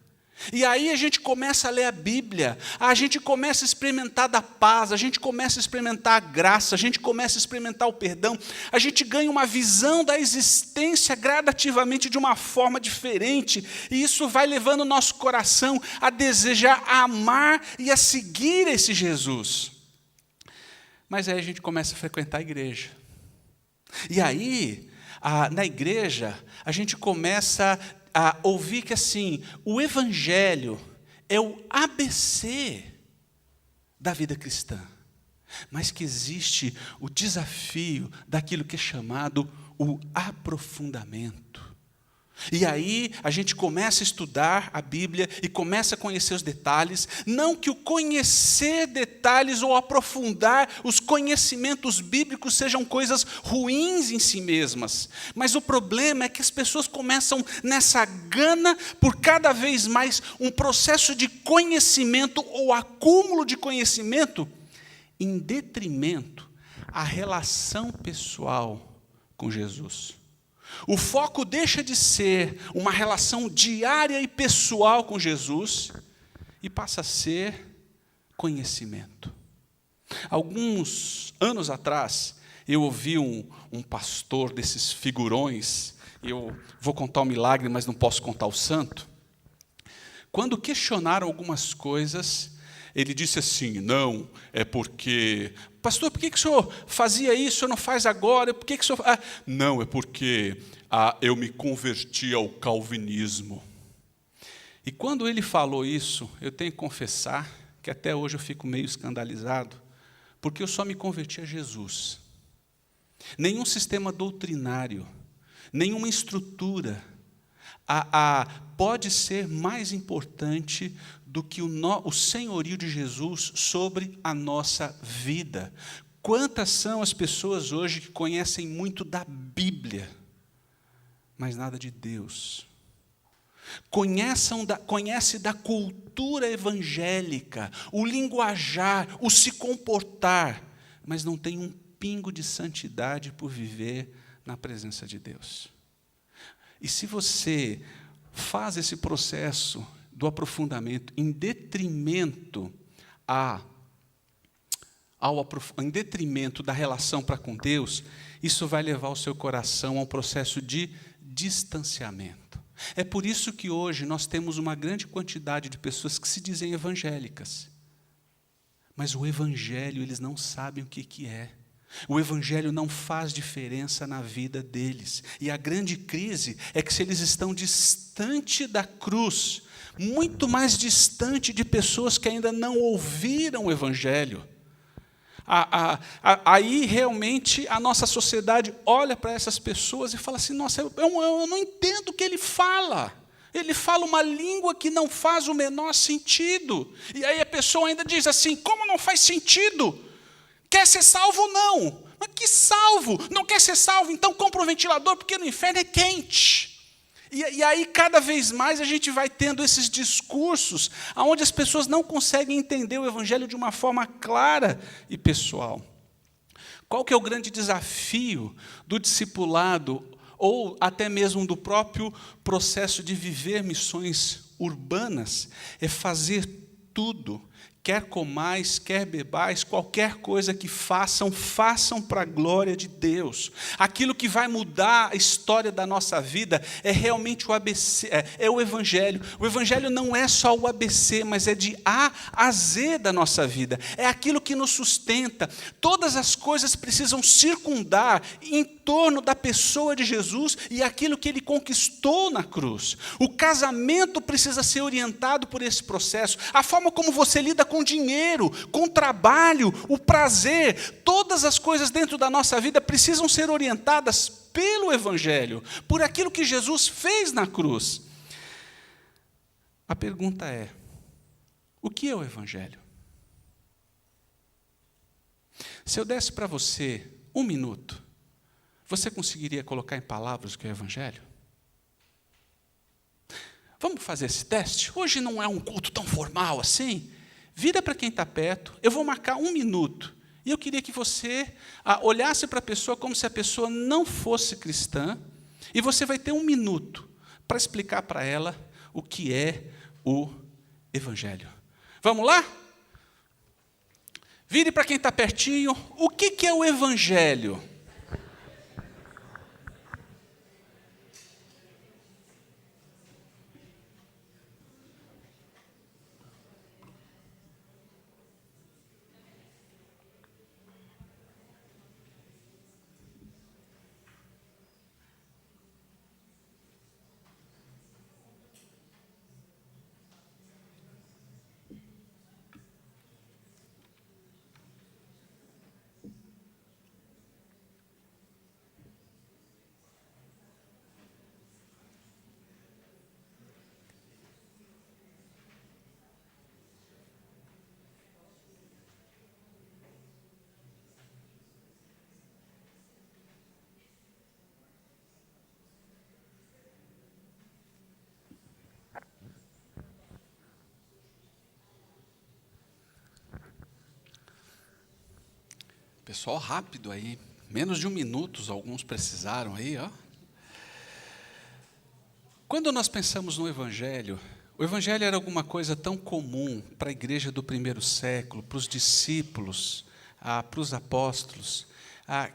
E aí a gente começa a ler a Bíblia, a gente começa a experimentar da paz, a gente começa a experimentar a graça, a gente começa a experimentar o perdão, a gente ganha uma visão da existência gradativamente de uma forma diferente, e isso vai levando o nosso coração a desejar, a amar e a seguir esse Jesus. Mas aí a gente começa a frequentar a igreja. E aí, na igreja, a gente começa a ouvir que assim, o Evangelho é o ABC da vida cristã, mas que existe o desafio daquilo que é chamado o aprofundamento. E aí a gente começa a estudar a Bíblia e começa a conhecer os detalhes, não que o conhecer detalhes ou aprofundar os conhecimentos bíblicos sejam coisas ruins em si mesmas, mas o problema é que as pessoas começam nessa gana por cada vez mais um processo de conhecimento ou acúmulo de conhecimento em detrimento à relação pessoal com Jesus. O foco deixa de ser uma relação diária e pessoal com Jesus e passa a ser conhecimento. Alguns anos atrás, eu ouvi um pastor desses figurões, eu vou contar um milagre, mas não posso contar o santo. Quando questionaram algumas coisas, ele disse assim, não, é porque... Pastor, por que o senhor fazia isso, o senhor não faz agora? Por que o senhor... não, é porque eu me converti ao calvinismo. E quando ele falou isso, eu tenho que confessar que até hoje eu fico meio escandalizado, porque eu só me converti a Jesus. Nenhum sistema doutrinário, nenhuma estrutura pode ser mais importante do que o senhorio de Jesus sobre a nossa vida. Quantas são as pessoas hoje que conhecem muito da Bíblia, mas nada de Deus? Conhece da cultura evangélica, o linguajar, o se comportar, mas não tem um pingo de santidade por viver na presença de Deus. E se você faz esse processo do aprofundamento em detrimento em detrimento da relação para com Deus, isso vai levar o seu coração a um processo de distanciamento. É por isso que hoje nós temos uma grande quantidade de pessoas que se dizem evangélicas, mas o evangelho eles não sabem o que é. O evangelho não faz diferença na vida deles. E a grande crise é que se eles estão distante da cruz, muito mais distante de pessoas que ainda não ouviram o evangelho, aí realmente a nossa sociedade olha para essas pessoas e fala assim, nossa, eu não entendo o que ele fala. Ele fala uma língua que não faz o menor sentido. E aí a pessoa ainda diz assim, como não faz sentido? Quer ser salvo ou não? Mas que salvo? Não quer ser salvo? Então compra um ventilador, porque no inferno é quente. E aí, cada vez mais, a gente vai tendo esses discursos onde as pessoas não conseguem entender o evangelho de uma forma clara e pessoal. Qual que é o grande desafio do discipulado, ou até mesmo do próprio processo de viver missões urbanas? É fazer tudo. Quer comais, quer bebais, qualquer coisa que façam para a glória de Deus. Aquilo que vai mudar a história da nossa vida é realmente o ABC, é o Evangelho. O Evangelho não é só o ABC, mas é de A a Z da nossa vida. É aquilo que nos sustenta. Todas as coisas precisam circundar em torno da pessoa de Jesus e aquilo que Ele conquistou na cruz. O casamento precisa ser orientado por esse processo. A forma como você lida com dinheiro, com trabalho, o prazer, todas as coisas dentro da nossa vida precisam ser orientadas pelo Evangelho, por aquilo que Jesus fez na cruz. A pergunta é, o que é o Evangelho? Se eu desse para você 1 minuto, você conseguiria colocar em palavras o que é o Evangelho? Vamos fazer esse teste? Hoje não é um culto tão formal assim. Vira para quem está perto, eu vou marcar 1 minuto. E eu queria que você olhasse para a pessoa como se a pessoa não fosse cristã. E você vai ter 1 minuto para explicar para ela o que é o Evangelho. Vamos lá? Vire para quem está pertinho. O que é o Evangelho? Pessoal rápido aí, menos de 1 minuto, alguns precisaram aí, ó. Quando nós pensamos no Evangelho, o Evangelho era alguma coisa tão comum para a igreja do primeiro século, para os discípulos, para os apóstolos,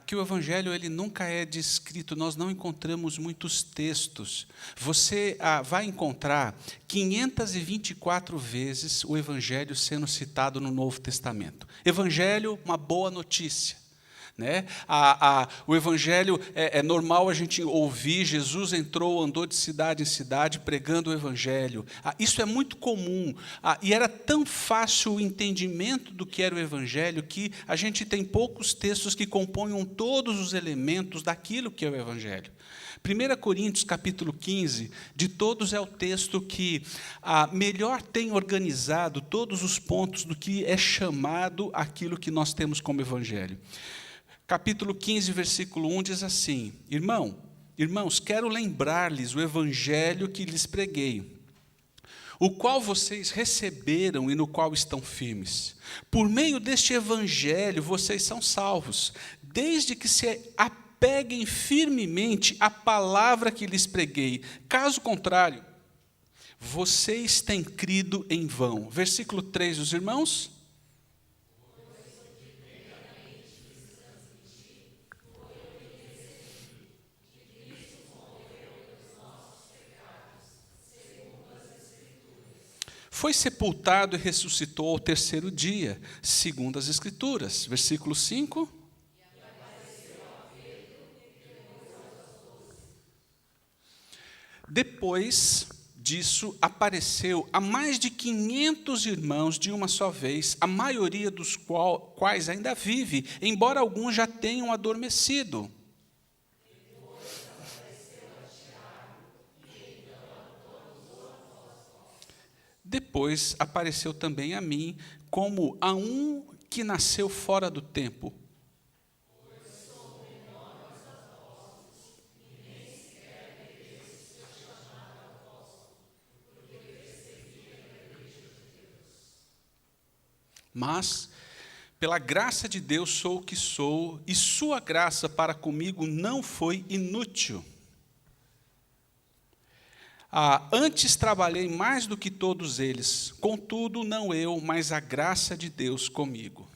que o Evangelho ele nunca é descrito, nós não encontramos muitos textos. Você vai encontrar 524 vezes o Evangelho sendo citado no Novo Testamento. Evangelho, uma boa notícia. Né? O Evangelho, é normal a gente ouvir, Jesus entrou, andou de cidade em cidade pregando o Evangelho. Isso é muito comum. E era tão fácil o entendimento do que era o Evangelho que a gente tem poucos textos que componham todos os elementos daquilo que é o Evangelho. 1 Coríntios, capítulo 15, de todos é o texto que melhor tem organizado todos os pontos do que é chamado aquilo que nós temos como Evangelho. Capítulo 15, versículo 1 diz assim: Irmãos, quero lembrar-lhes o evangelho que lhes preguei, o qual vocês receberam e no qual estão firmes. Por meio deste evangelho vocês são salvos, desde que se apeguem firmemente à palavra que lhes preguei. Caso contrário, vocês têm crido em vão. Versículo 3, os irmãos. Foi sepultado e ressuscitou ao terceiro dia, segundo as Escrituras. Versículo 5. Depois disso, apareceu a mais de 500 irmãos de uma só vez, a maioria dos quais ainda vive, embora alguns já tenham adormecido. Depois apareceu também a mim, como a um que nasceu fora do tempo. Mas, pela graça de Deus sou o que sou, e sua graça para comigo não foi inútil. Antes trabalhei mais do que todos eles, contudo, não eu, mas a graça de Deus comigo.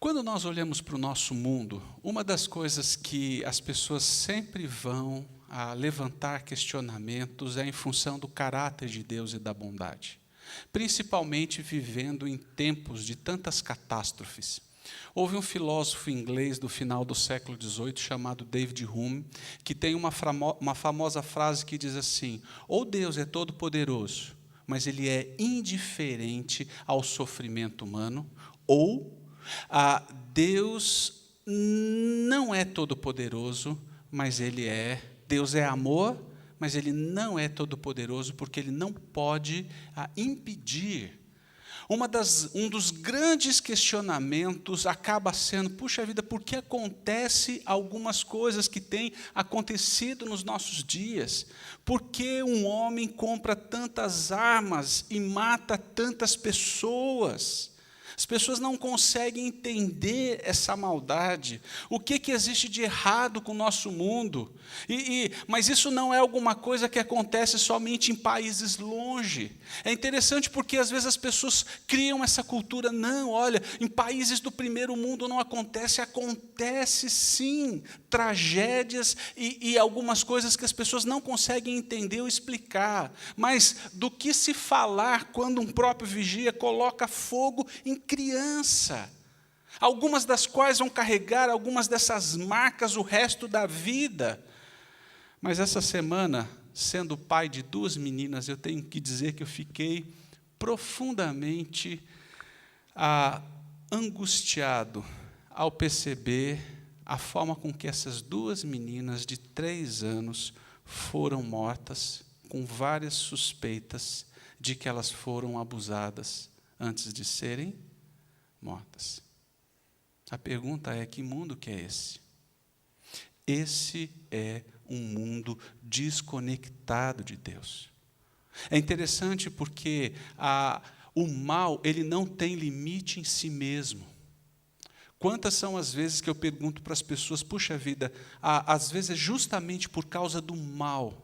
Quando nós olhamos para o nosso mundo, uma das coisas que as pessoas sempre vão levantar questionamentos é em função do caráter de Deus e da bondade. Principalmente vivendo em tempos de tantas catástrofes. Houve um filósofo inglês do final do século XVIII, chamado David Hume, que tem uma famosa frase que diz assim: ou Deus é todo-poderoso, mas Ele é indiferente ao sofrimento humano, ou Deus não é todo-poderoso, mas Deus é amor, mas Ele não é todo-poderoso, porque Ele não pode impedir. Um dos grandes questionamentos acaba sendo, puxa vida, por que acontece algumas coisas que têm acontecido nos nossos dias? Por que um homem compra tantas armas e mata tantas pessoas? As pessoas não conseguem entender essa maldade. O que existe de errado com o nosso mundo? Mas isso não é alguma coisa que acontece somente em países longe. É interessante porque às vezes as pessoas criam essa cultura. Não, olha, em países do primeiro mundo não acontece. Acontece sim, tragédias e algumas coisas que as pessoas não conseguem entender ou explicar. Mas do que se falar quando um próprio vigia coloca fogo em criança, algumas das quais vão carregar algumas dessas marcas o resto da vida. Mas essa semana, sendo pai de 2 meninas, eu tenho que dizer que eu fiquei profundamente angustiado ao perceber a forma com que essas 2 meninas de 3 anos foram mortas, com várias suspeitas de que elas foram abusadas antes de serem mortas. A pergunta é: que mundo que é esse? Esse é um mundo desconectado de Deus. É interessante porque o mal, ele não tem limite em si mesmo. Quantas são as vezes que eu pergunto para as pessoas: puxa vida, às vezes é justamente por causa do mal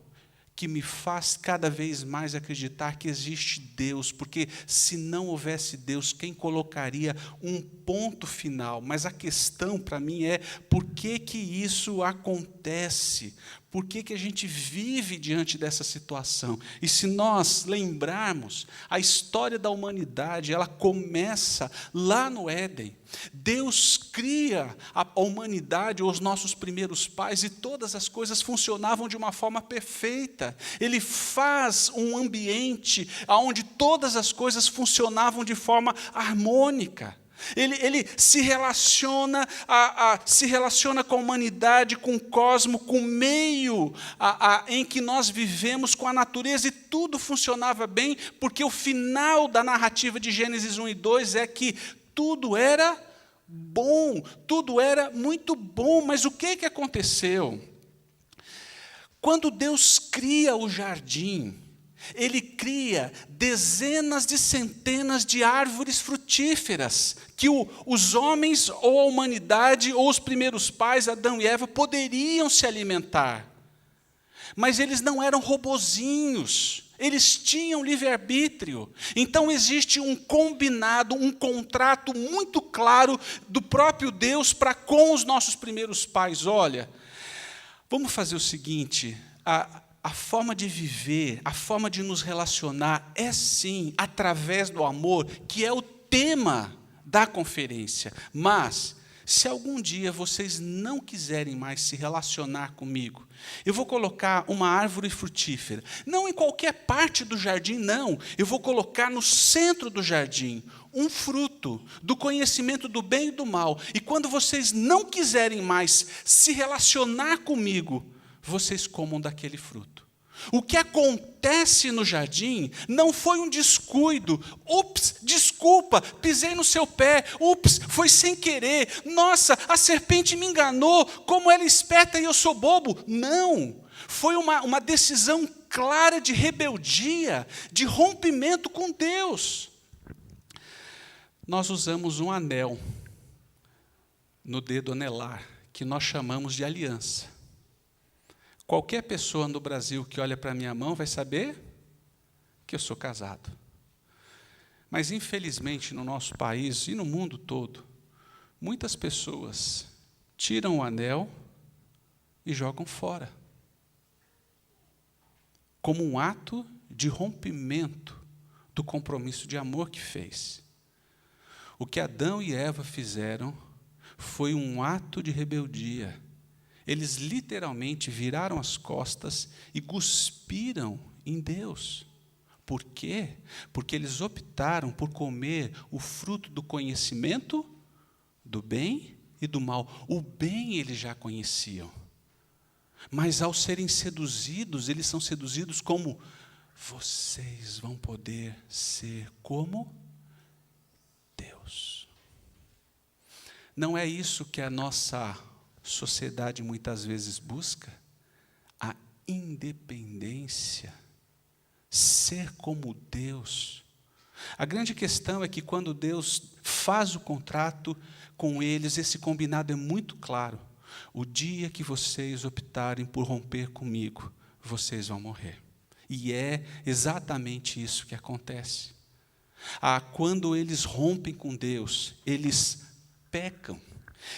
que me faz cada vez mais acreditar que existe Deus, porque se não houvesse Deus, quem colocaria um ponto final? Mas a questão para mim é: por que isso acontece? Por que a gente vive diante dessa situação? E se nós lembrarmos, a história da humanidade, ela começa lá no Éden. Deus cria a humanidade, os nossos primeiros pais, e todas as coisas funcionavam de uma forma perfeita. Ele faz um ambiente onde todas as coisas funcionavam de forma harmônica. Ele se relaciona com a humanidade, com o cosmos, com o meio em que nós vivemos, com a natureza, e tudo funcionava bem, porque o final da narrativa de Gênesis 1 e 2 é que tudo era bom, tudo era muito bom. Mas o que aconteceu? Quando Deus cria o jardim, Ele cria dezenas de centenas de árvores frutíferas que os homens, ou a humanidade, ou os primeiros pais, Adão e Eva, poderiam se alimentar. Mas eles não eram robozinhos, eles tinham livre-arbítrio. Então existe um combinado, um contrato muito claro do próprio Deus para com os nossos primeiros pais. Olha, vamos fazer o seguinte: a forma de viver, a forma de nos relacionar é sim através do amor, que é o tema da conferência. Mas, se algum dia vocês não quiserem mais se relacionar comigo, eu vou colocar uma árvore frutífera, não em qualquer parte do jardim, não. Eu vou colocar no centro do jardim um fruto do conhecimento do bem e do mal. E quando vocês não quiserem mais se relacionar comigo, vocês comam daquele fruto. O que acontece no jardim não foi um descuido. Ups, desculpa, pisei no seu pé. Ups, foi sem querer. Nossa, a serpente me enganou. Como ela é esperta e eu sou bobo. Não, foi uma decisão clara de rebeldia, de rompimento com Deus. Nós usamos um anel no dedo anelar, que nós chamamos de aliança. Qualquer pessoa no Brasil que olha para a minha mão vai saber que eu sou casado. Mas, infelizmente, no nosso país e no mundo todo, muitas pessoas tiram o anel e jogam fora, como um ato de rompimento do compromisso de amor que fez. O que Adão e Eva fizeram foi um ato de rebeldia. Eles literalmente viraram as costas e cuspiram em Deus. Por quê? Porque eles optaram por comer o fruto do conhecimento do bem e do mal. O bem eles já conheciam. Mas ao serem seduzidos, eles são seduzidos como: vocês vão poder ser como Deus. Não é isso que a nossa sociedade muitas vezes busca? A independência, ser como Deus. A grande questão é que quando Deus faz o contrato com eles, esse combinado é muito claro. O dia que vocês optarem por romper comigo, vocês vão morrer. E é exatamente isso que acontece. Quando eles rompem com Deus, eles pecam.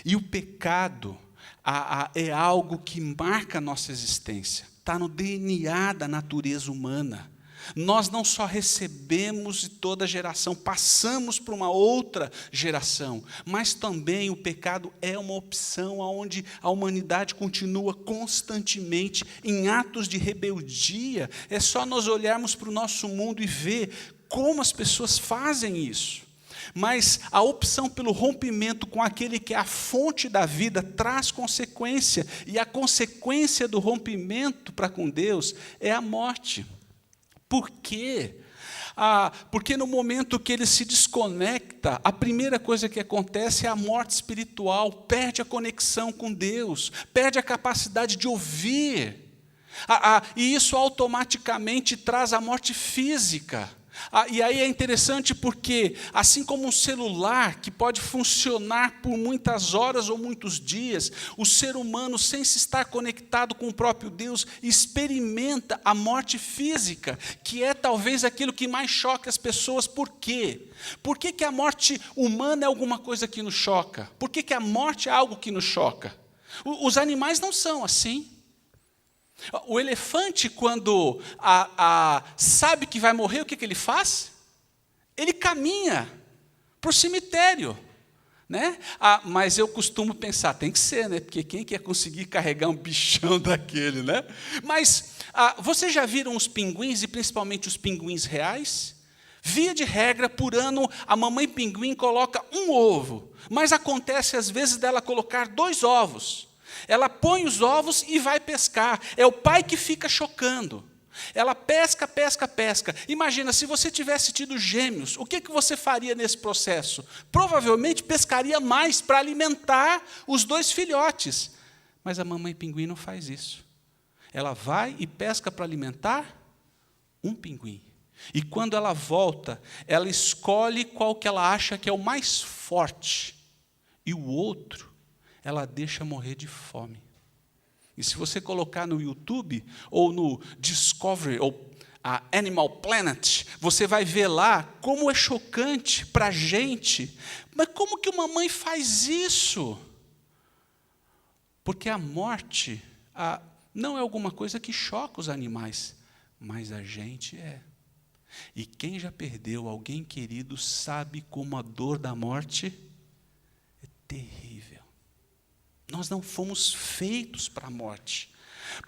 E o pecado é algo que marca a nossa existência. Está no DNA da natureza humana. Nós não só recebemos de toda geração, passamos para uma outra geração, mas também o pecado é uma opção onde a humanidade continua constantemente em atos de rebeldia. É só nós olharmos para o nosso mundo e ver como as pessoas fazem isso. Mas a opção pelo rompimento com aquele que é a fonte da vida traz consequência, e a consequência do rompimento para com Deus é a morte. Por quê? Porque no momento que ele se desconecta, a primeira coisa que acontece é a morte espiritual, perde a conexão com Deus, perde a capacidade de ouvir. E isso automaticamente traz a morte física. E aí é interessante porque, assim como um celular que pode funcionar por muitas horas ou muitos dias, o ser humano, sem se estar conectado com o próprio Deus, experimenta a morte física, que é talvez aquilo que mais choca as pessoas. Por quê? Por que a morte humana é alguma coisa que nos choca? Por que a morte é algo que nos choca? Os animais não são assim. O elefante, quando sabe que vai morrer, o que ele faz? Ele caminha para o cemitério. Né? Mas eu costumo pensar, tem que ser, né? Porque quem quer conseguir carregar um bichão daquele? Né? Mas vocês já viram os pinguins, e principalmente os pinguins reais? Via de regra, por ano, a mamãe pinguim coloca um ovo. Mas acontece, às vezes, dela colocar 2 ovos. Ela põe os ovos e vai pescar. É o pai que fica chocando. Ela pesca, pesca, pesca. Imagina, se você tivesse tido gêmeos, o que você faria nesse processo? Provavelmente pescaria mais para alimentar os 2 filhotes. Mas a mamãe pinguim não faz isso. Ela vai e pesca para alimentar um pinguim. E quando ela volta, ela escolhe qual que ela acha que é o mais forte. E o outro ela deixa morrer de fome. E se você colocar no YouTube, ou no Discovery, ou a Animal Planet, você vai ver lá como é chocante para a gente. Mas como que uma mãe faz isso? Porque a morte não é alguma coisa que choca os animais, mas a gente é. E quem já perdeu alguém querido sabe como a dor da morte é terrível. Nós não fomos feitos para a morte.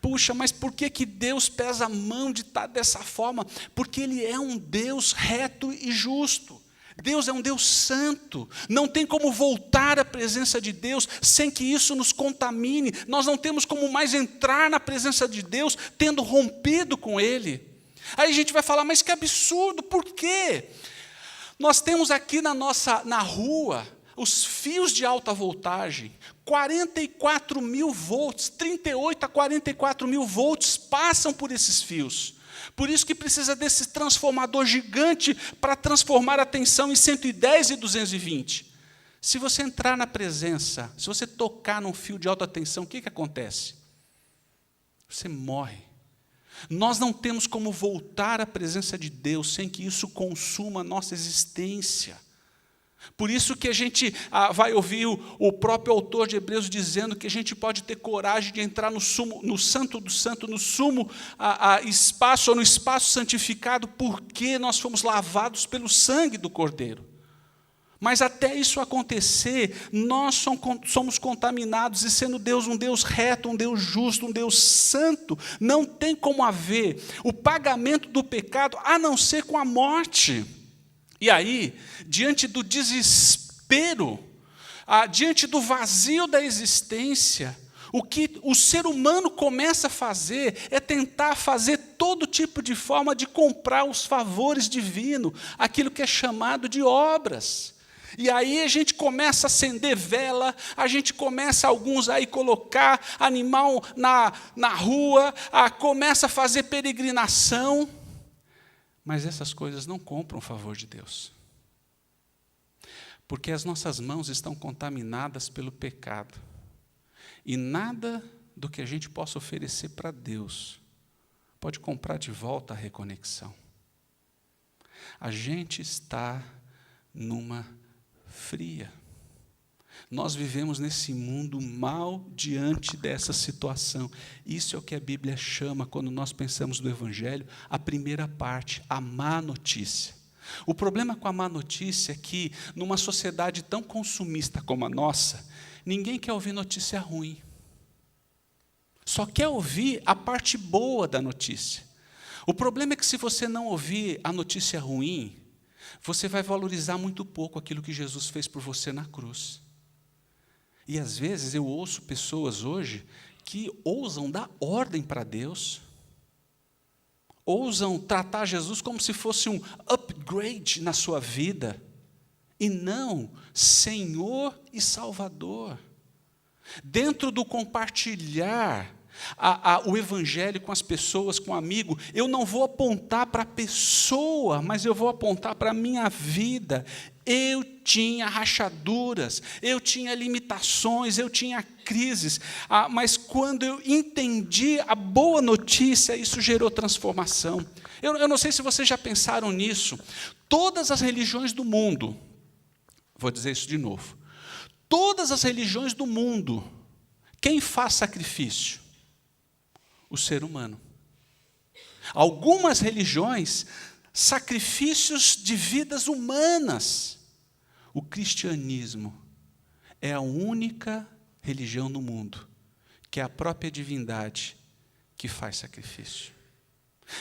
Puxa, mas por que Deus pesa a mão de estar dessa forma? Porque Ele é um Deus reto e justo. Deus é um Deus santo. Não tem como voltar à presença de Deus sem que isso nos contamine. Nós não temos como mais entrar na presença de Deus tendo rompido com Ele. Aí a gente vai falar, mas que absurdo, por quê? Nós temos aqui na rua os fios de alta voltagem, 44 mil volts, 38 a 44 mil volts passam por esses fios. Por isso que precisa desse transformador gigante para transformar a tensão em 110 e 220. Se você entrar na presença, se você tocar num fio de alta tensão, o que acontece? Você morre. Nós não temos como voltar à presença de Deus sem que isso consuma a nossa existência. Por isso que a gente vai ouvir o próprio autor de Hebreus dizendo que a gente pode ter coragem de entrar no santo do santo, no sumo espaço, ou no espaço santificado, porque nós fomos lavados pelo sangue do Cordeiro. Mas até isso acontecer, nós somos contaminados, e sendo Deus um Deus reto, um Deus justo, um Deus santo, não tem como haver o pagamento do pecado, a não ser com a morte. E aí, diante do desespero, diante do vazio da existência, o que o ser humano começa a fazer é tentar fazer todo tipo de forma de comprar os favores divinos, aquilo que é chamado de obras. E aí a gente começa a acender vela, a gente começa, alguns aí, colocar animal na rua, começa a fazer peregrinação. Mas essas coisas não compram o favor de Deus. Porque as nossas mãos estão contaminadas pelo pecado. E nada do que a gente possa oferecer para Deus pode comprar de volta a reconexão. A gente está numa fria. Nós vivemos nesse mundo mal diante dessa situação. Isso é o que a Bíblia chama, quando nós pensamos no Evangelho, a primeira parte, a má notícia. O problema com a má notícia é que, numa sociedade tão consumista como a nossa, ninguém quer ouvir notícia ruim. Só quer ouvir a parte boa da notícia. O problema é que, se você não ouvir a notícia ruim, você vai valorizar muito pouco aquilo que Jesus fez por você na cruz. E, às vezes, eu ouço pessoas hoje que ousam dar ordem para Deus, ousam tratar Jesus como se fosse um upgrade na sua vida, e não Senhor e Salvador. Dentro do compartilhar o Evangelho com as pessoas, com o amigo, eu não vou apontar para a pessoa, mas eu vou apontar para a minha vida. Eu tinha rachaduras, eu tinha limitações, eu tinha crises, mas quando eu entendi a boa notícia, isso gerou transformação. Eu não sei se vocês já pensaram nisso. Todas as religiões do mundo, vou dizer isso de novo, todas as religiões do mundo, quem faz sacrifício? O ser humano. Algumas religiões, sacrifícios de vidas humanas. O cristianismo é a única religião no mundo que é a própria divindade que faz sacrifício.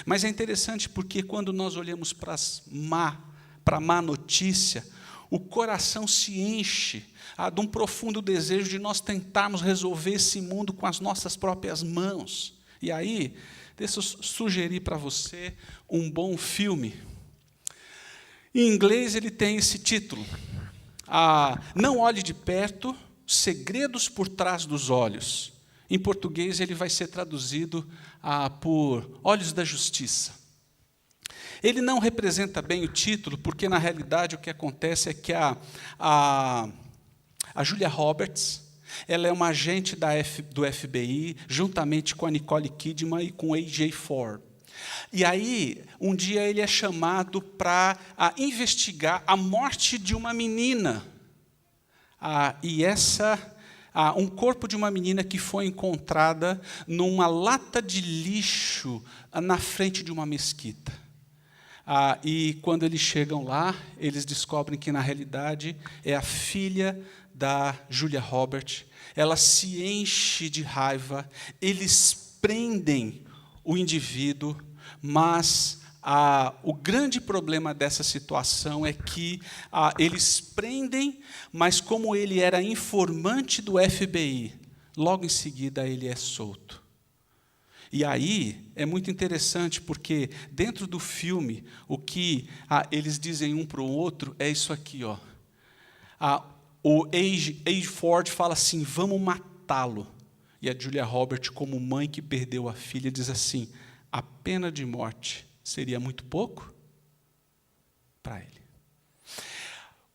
Mas é interessante porque, quando nós olhamos para a má notícia, o coração se enche de um profundo desejo de nós tentarmos resolver esse mundo com as nossas próprias mãos. E aí, deixa eu sugerir para você um bom filme. Em inglês ele tem esse título, Não Olhe de Perto, Segredos por Trás dos Olhos. Em português ele vai ser traduzido por Olhos da Justiça. Ele não representa bem o título, porque, na realidade, o que acontece é que a Julia Roberts, ela é uma agente do FBI, juntamente com a Nicole Kidman e com o A.J. Ford. E aí, um dia ele é chamado para investigar a morte de uma menina. Um corpo de uma menina que foi encontrada numa lata de lixo na frente de uma mesquita. E quando eles chegam lá, eles descobrem que, na realidade, é a filha da Julia Roberts. Ela se enche de raiva, eles prendem o indivíduo, mas o grande problema dessa situação é que eles prendem, mas como ele era informante do FBI, logo em seguida ele é solto. E aí é muito interessante, porque dentro do filme, o que eles dizem um para o outro é isso aqui, ó. O A.J. Ford fala assim: vamos matá-lo. E a Julia Roberts, como mãe que perdeu a filha, diz assim: a pena de morte seria muito pouco para ele.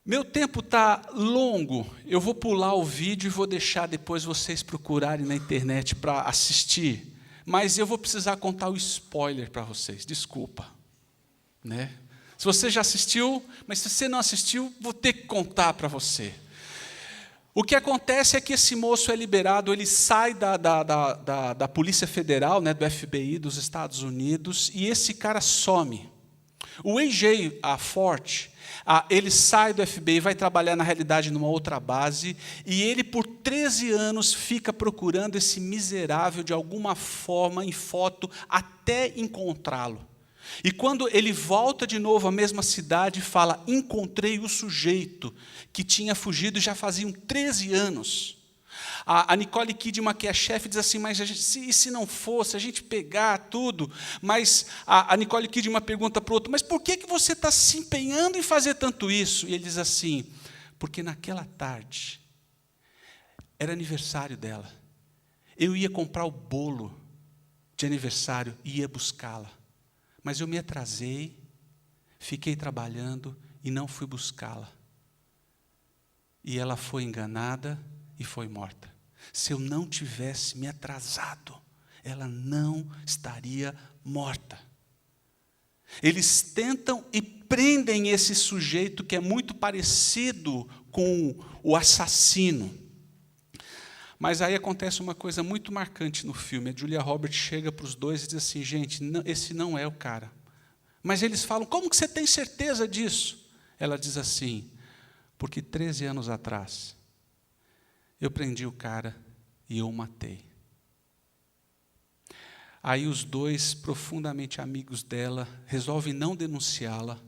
Meu tempo está longo, eu vou pular o vídeo e vou deixar depois vocês procurarem na internet para assistir, mas eu vou precisar contar o spoiler para vocês, desculpa. Né? Se você já assistiu, mas se você não assistiu, vou ter que contar para você. O que acontece é que esse moço é liberado, ele sai da Polícia Federal, né, do FBI dos Estados Unidos, e esse cara some. O A.J. Ford, ele sai do FBI, vai trabalhar, na realidade, numa outra base, e ele, por 13 anos, fica procurando esse miserável, de alguma forma, em foto, até encontrá-lo. E quando ele volta de novo à mesma cidade, fala: encontrei o sujeito que tinha fugido já faziam 13 anos. A Nicole Kidman, que é a chefe, diz assim: mas e se não fosse, a gente pegar tudo? Mas a Nicole Kidman pergunta para o outro: mas por que você está se empenhando em fazer tanto isso? E ele diz assim: porque naquela tarde, era aniversário dela. Eu ia comprar o bolo de aniversário e ia buscá-la. Mas eu me atrasei, fiquei trabalhando e não fui buscá-la. e ela foi enganada e foi morta. Se eu não tivesse me atrasado, ela não estaria morta. Eles tentam e prendem esse sujeito que é muito parecido com o assassino. Mas aí acontece uma coisa muito marcante no filme. A Julia Roberts chega para os dois e diz assim, gente, não, esse não é o cara. Mas eles falam, como que você tem certeza disso? Ela diz assim, porque 13 anos atrás, eu prendi o cara e eu o matei. Aí os dois, profundamente amigos dela, resolvem não denunciá-la,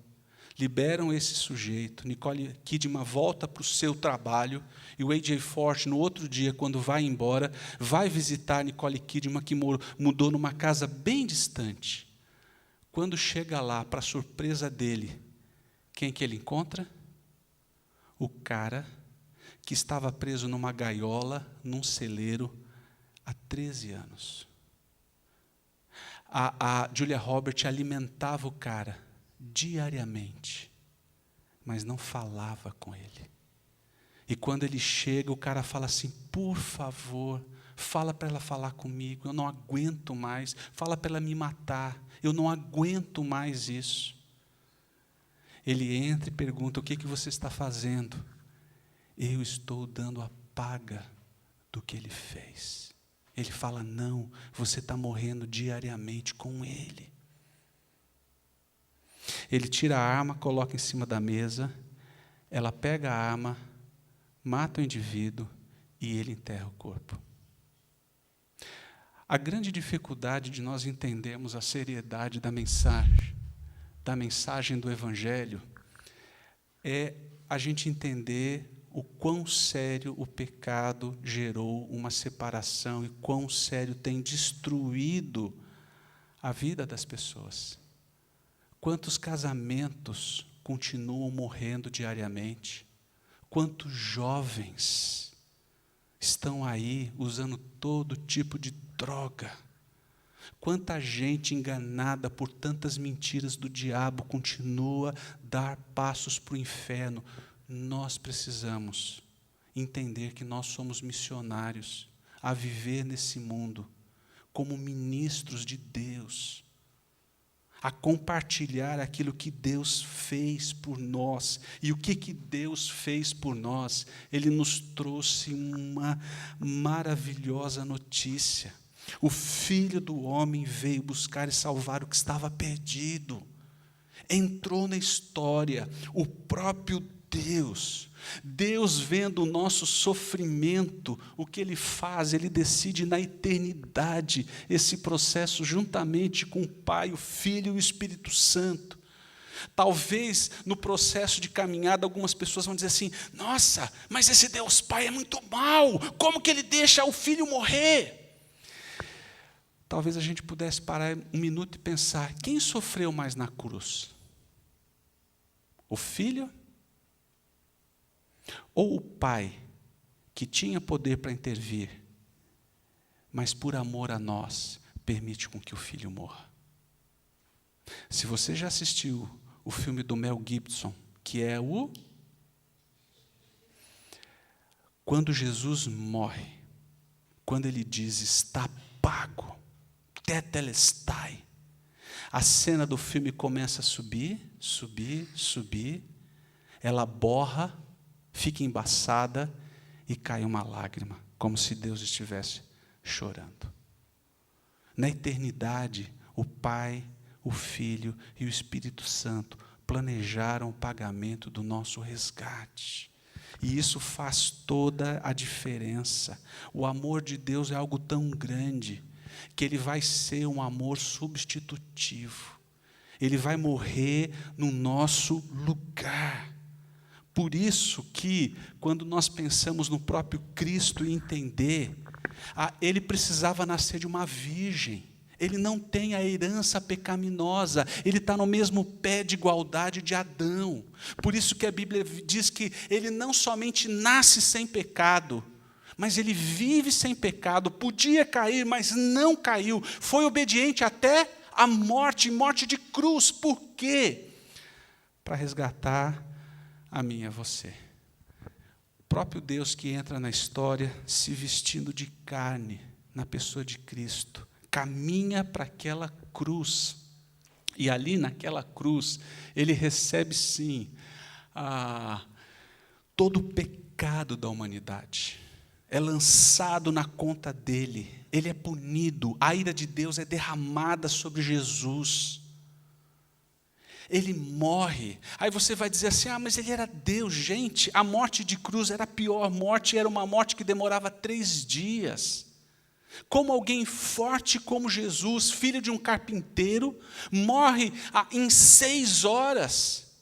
liberam esse sujeito. Nicole Kidman volta para o seu trabalho e o A.J. Forte, no outro dia, quando vai embora, vai visitar Nicole Kidman, que mudou numa casa bem distante. Quando chega lá, para surpresa dele, quem que ele encontra? O cara que estava preso numa gaiola, num celeiro, há 13 anos. A Julia Roberts alimentava o cara diariamente, mas não falava com ele. E quando ele chega, o cara fala assim, por favor, fala para ela falar comigo, eu não aguento mais, fala para ela me matar, eu não aguento mais isso. Ele entra e pergunta, o que você está fazendo? Eu estou dando a paga do que ele fez. Ele fala, não, você está morrendo diariamente com ele. Ele tira a arma, coloca em cima da mesa, ela pega a arma, mata o indivíduo e ele enterra o corpo. A grande dificuldade de nós entendermos a seriedade da mensagem do Evangelho, é a gente entender o quão sério o pecado gerou uma separação e quão sério tem destruído a vida das pessoas. Quantos casamentos continuam morrendo diariamente? Quantos jovens estão aí usando todo tipo de droga? Quanta gente enganada por tantas mentiras do diabo continua a dar passos para o inferno? Nós precisamos entender que nós somos missionários a viver nesse mundo como ministros de Deus, a compartilhar aquilo que Deus fez por nós. E o que Deus fez por nós? Ele nos trouxe uma maravilhosa notícia. O Filho do Homem veio buscar e salvar o que estava perdido. Entrou na história o próprio Deus vendo o nosso sofrimento, o que Ele faz? Ele decide na eternidade esse processo juntamente com o Pai, o Filho e o Espírito Santo. Talvez no processo de caminhada algumas pessoas vão dizer assim, nossa, mas esse Deus Pai é muito mau, como que Ele deixa o Filho morrer? Talvez a gente pudesse parar um minuto e pensar, quem sofreu mais na cruz? O Filho? Ou o Pai, que tinha poder para intervir, mas por amor a nós, permite com que o Filho morra? Se você já assistiu o filme do Mel Gibson, que é quando Jesus morre, quando Ele diz, está pago, tetelestai, a cena do filme começa a subir, ela borra, fica embaçada e cai uma lágrima, como se Deus estivesse chorando. Na eternidade, o Pai, o Filho e o Espírito Santo planejaram o pagamento do nosso resgate. E isso faz toda a diferença. O amor de Deus é algo tão grande que Ele vai ser um amor substitutivo. Ele vai morrer no nosso lugar. Por isso que, quando nós pensamos no próprio Cristo e entender, Ele precisava nascer de uma virgem. Ele não tem a herança pecaminosa, ele está no mesmo pé de igualdade de Adão. Por isso que a Bíblia diz que ele não somente nasce sem pecado, mas ele vive sem pecado, podia cair, mas não caiu, foi obediente até a morte, morte de cruz. Por quê? Para resgatar a mim e a você. próprio Deus que entra na história se vestindo de carne, na pessoa de Cristo, caminha para aquela cruz. E ali naquela cruz, ele recebe sim todo o pecado da humanidade. É lançado na conta dele, ele é punido, a ira de Deus é derramada sobre Jesus. Ele morre. Aí você vai dizer assim, mas ele era Deus. Gente, a morte de cruz era a pior morte, era uma morte que demorava 3 dias. Como alguém forte como Jesus, filho de um carpinteiro, morre em 6 horas.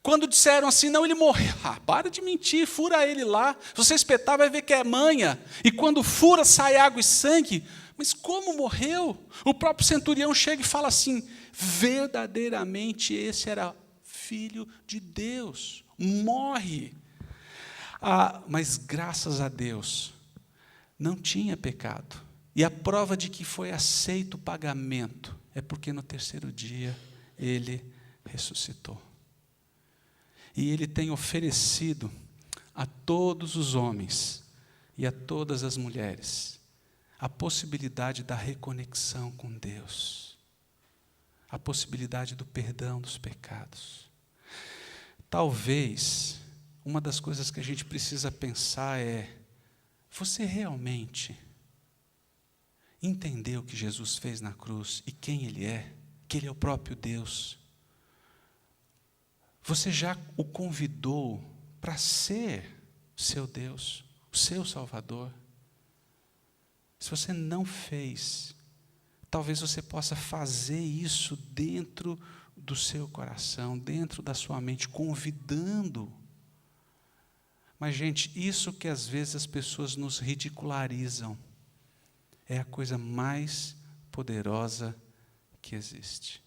Quando disseram assim, não, ele morreu. Para de mentir, fura ele lá. Se você espetar, vai ver que é manha. E quando fura, sai água e sangue. Mas como morreu? O próprio centurião chega e fala assim, verdadeiramente esse era filho de Deus. Morre. Mas graças a Deus, não tinha pecado. E a prova de que foi aceito o pagamento é porque no 3º dia ele ressuscitou. E ele tem oferecido a todos os homens e a todas as mulheres a possibilidade da reconexão com Deus, a possibilidade do perdão dos pecados. Talvez, uma das coisas que a gente precisa pensar é, você realmente entendeu o que Jesus fez na cruz e quem Ele é? Que Ele é o próprio Deus. Você já o convidou para ser seu Deus, o seu Salvador? Se você não fez, talvez você possa fazer isso dentro do seu coração, dentro da sua mente, convidando. Mas, gente, isso que às vezes as pessoas nos ridicularizam, é a coisa mais poderosa que existe.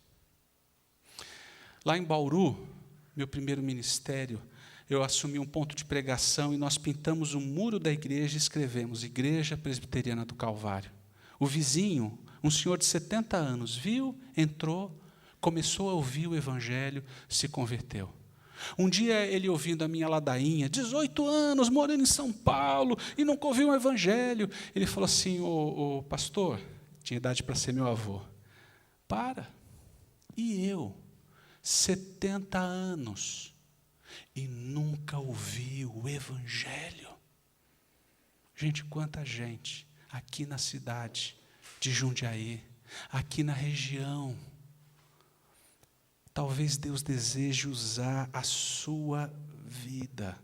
Lá em Bauru, meu primeiro ministério, eu assumi um ponto de pregação e nós pintamos o muro da igreja e escrevemos Igreja Presbiteriana do Calvário. O vizinho, um senhor de 70 anos, viu, entrou, começou a ouvir o evangelho, se converteu. Um dia ele ouvindo a minha ladainha, 18 anos, morando em São Paulo, e nunca ouviu o evangelho. Ele falou assim, ô pastor, tinha idade para ser meu avô, e eu, 70 anos, e nunca ouvi o evangelho. Gente, quanta gente aqui na cidade de Jundiaí, aqui na região, talvez Deus deseje usar a sua vida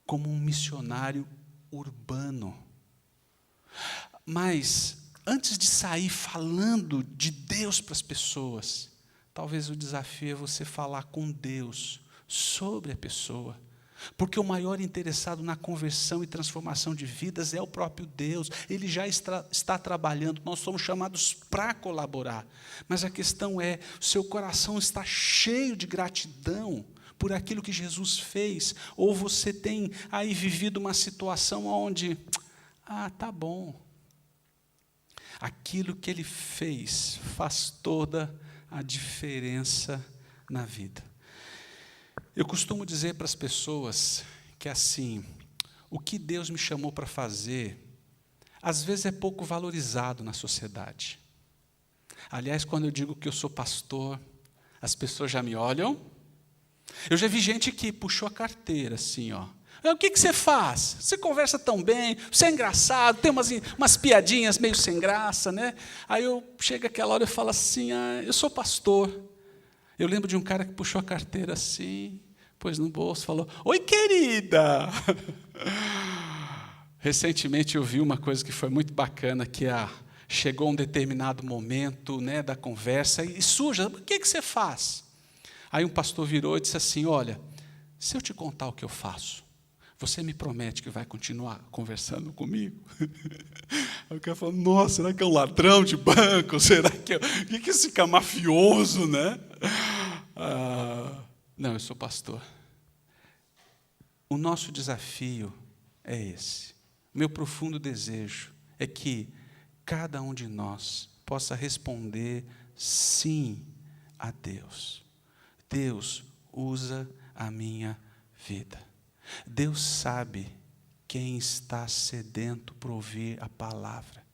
como um missionário urbano. Mas, antes de sair falando de Deus para as pessoas, talvez o desafio é você falar com Deus sobre a pessoa. Porque o maior interessado na conversão e transformação de vidas é o próprio Deus. Ele já está trabalhando, nós somos chamados para colaborar. Mas a questão é, o seu coração está cheio de gratidão por aquilo que Jesus fez? Ou você tem aí vivido uma situação onde, tá bom. Aquilo que Ele fez faz toda a diferença na vida. Eu costumo dizer para as pessoas que assim, o que Deus me chamou para fazer, às vezes é pouco valorizado na sociedade. Aliás, quando eu digo que eu sou pastor, as pessoas já me olham. Eu já vi gente que puxou a carteira assim, o que você faz? Você conversa tão bem, você é engraçado, tem umas piadinhas meio sem graça, né? Aí chega aquela hora e falo assim, eu sou pastor. Eu lembro de um cara que puxou a carteira assim, pôs no bolso, falou, oi, querida! Recentemente eu vi uma coisa que foi muito bacana, que chegou um determinado momento, né, da conversa, e surge, o que você faz? Aí um pastor virou e disse assim, olha, se eu te contar o que eu faço, você me promete que vai continuar conversando comigo? Aí o cara falou, nossa, será que é um ladrão de banco? Será que que esse cara mafioso, né? Não, eu sou pastor. O nosso desafio é esse. Meu profundo desejo é que cada um de nós possa responder sim a Deus. Deus usa a minha vida. Deus sabe quem está sedento por ouvir a palavra.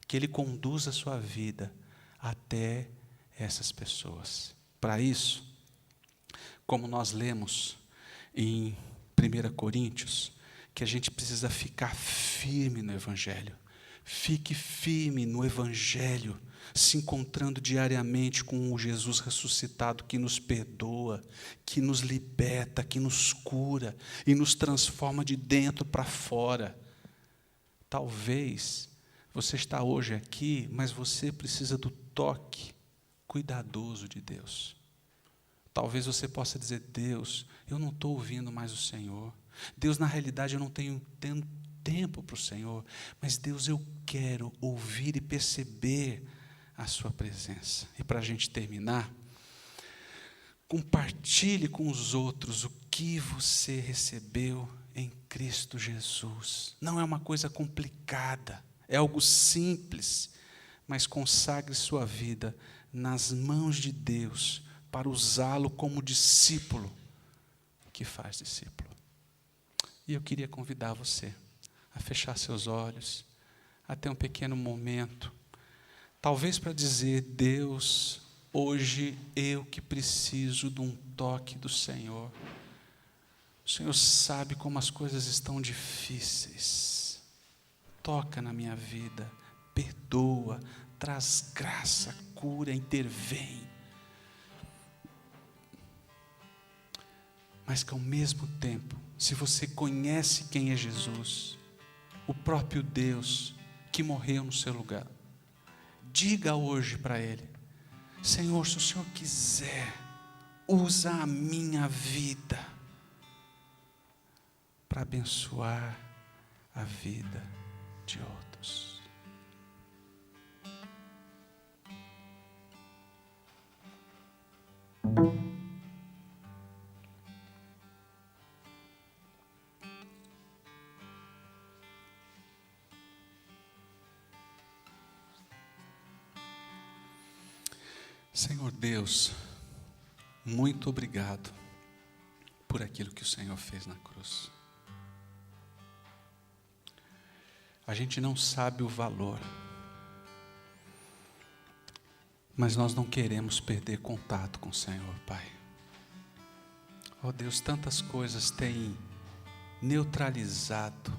Que Ele conduza a sua vida até essas pessoas. Para isso, como nós lemos em 1 Coríntios, que a gente precisa ficar firme no Evangelho. Fique firme no Evangelho, se encontrando diariamente com o Jesus ressuscitado que nos perdoa, que nos liberta, que nos cura e nos transforma de dentro para fora. Talvez você está hoje aqui, mas você precisa do toque cuidadoso de Deus. Talvez você possa dizer: Deus, eu não estou ouvindo mais o Senhor. Deus, na realidade, eu não tenho tempo para o Senhor. Mas, Deus, eu quero ouvir e perceber a sua presença. E para a gente terminar, compartilhe com os outros o que você recebeu em Cristo Jesus. Não é uma coisa complicada, é algo simples, mas consagre sua vida nas mãos de Deus para usá-lo como discípulo que faz discípulo. E eu queria convidar você a fechar seus olhos, a ter um pequeno momento, talvez para dizer: Deus, hoje eu que preciso de um toque do Senhor. O Senhor sabe como as coisas estão difíceis. Toca na minha vida, perdoa, traz graça, cura, intervém. Mas que ao mesmo tempo, se você conhece quem é Jesus, o próprio Deus que morreu no seu lugar, diga hoje para Ele: Senhor, se o Senhor quiser, usa a minha vida para abençoar a vida de outros. Senhor Deus, muito obrigado por aquilo que o Senhor fez na cruz. A gente não sabe o valor, mas nós não queremos perder contato com o Senhor, Pai. Oh Deus, tantas coisas têm neutralizado,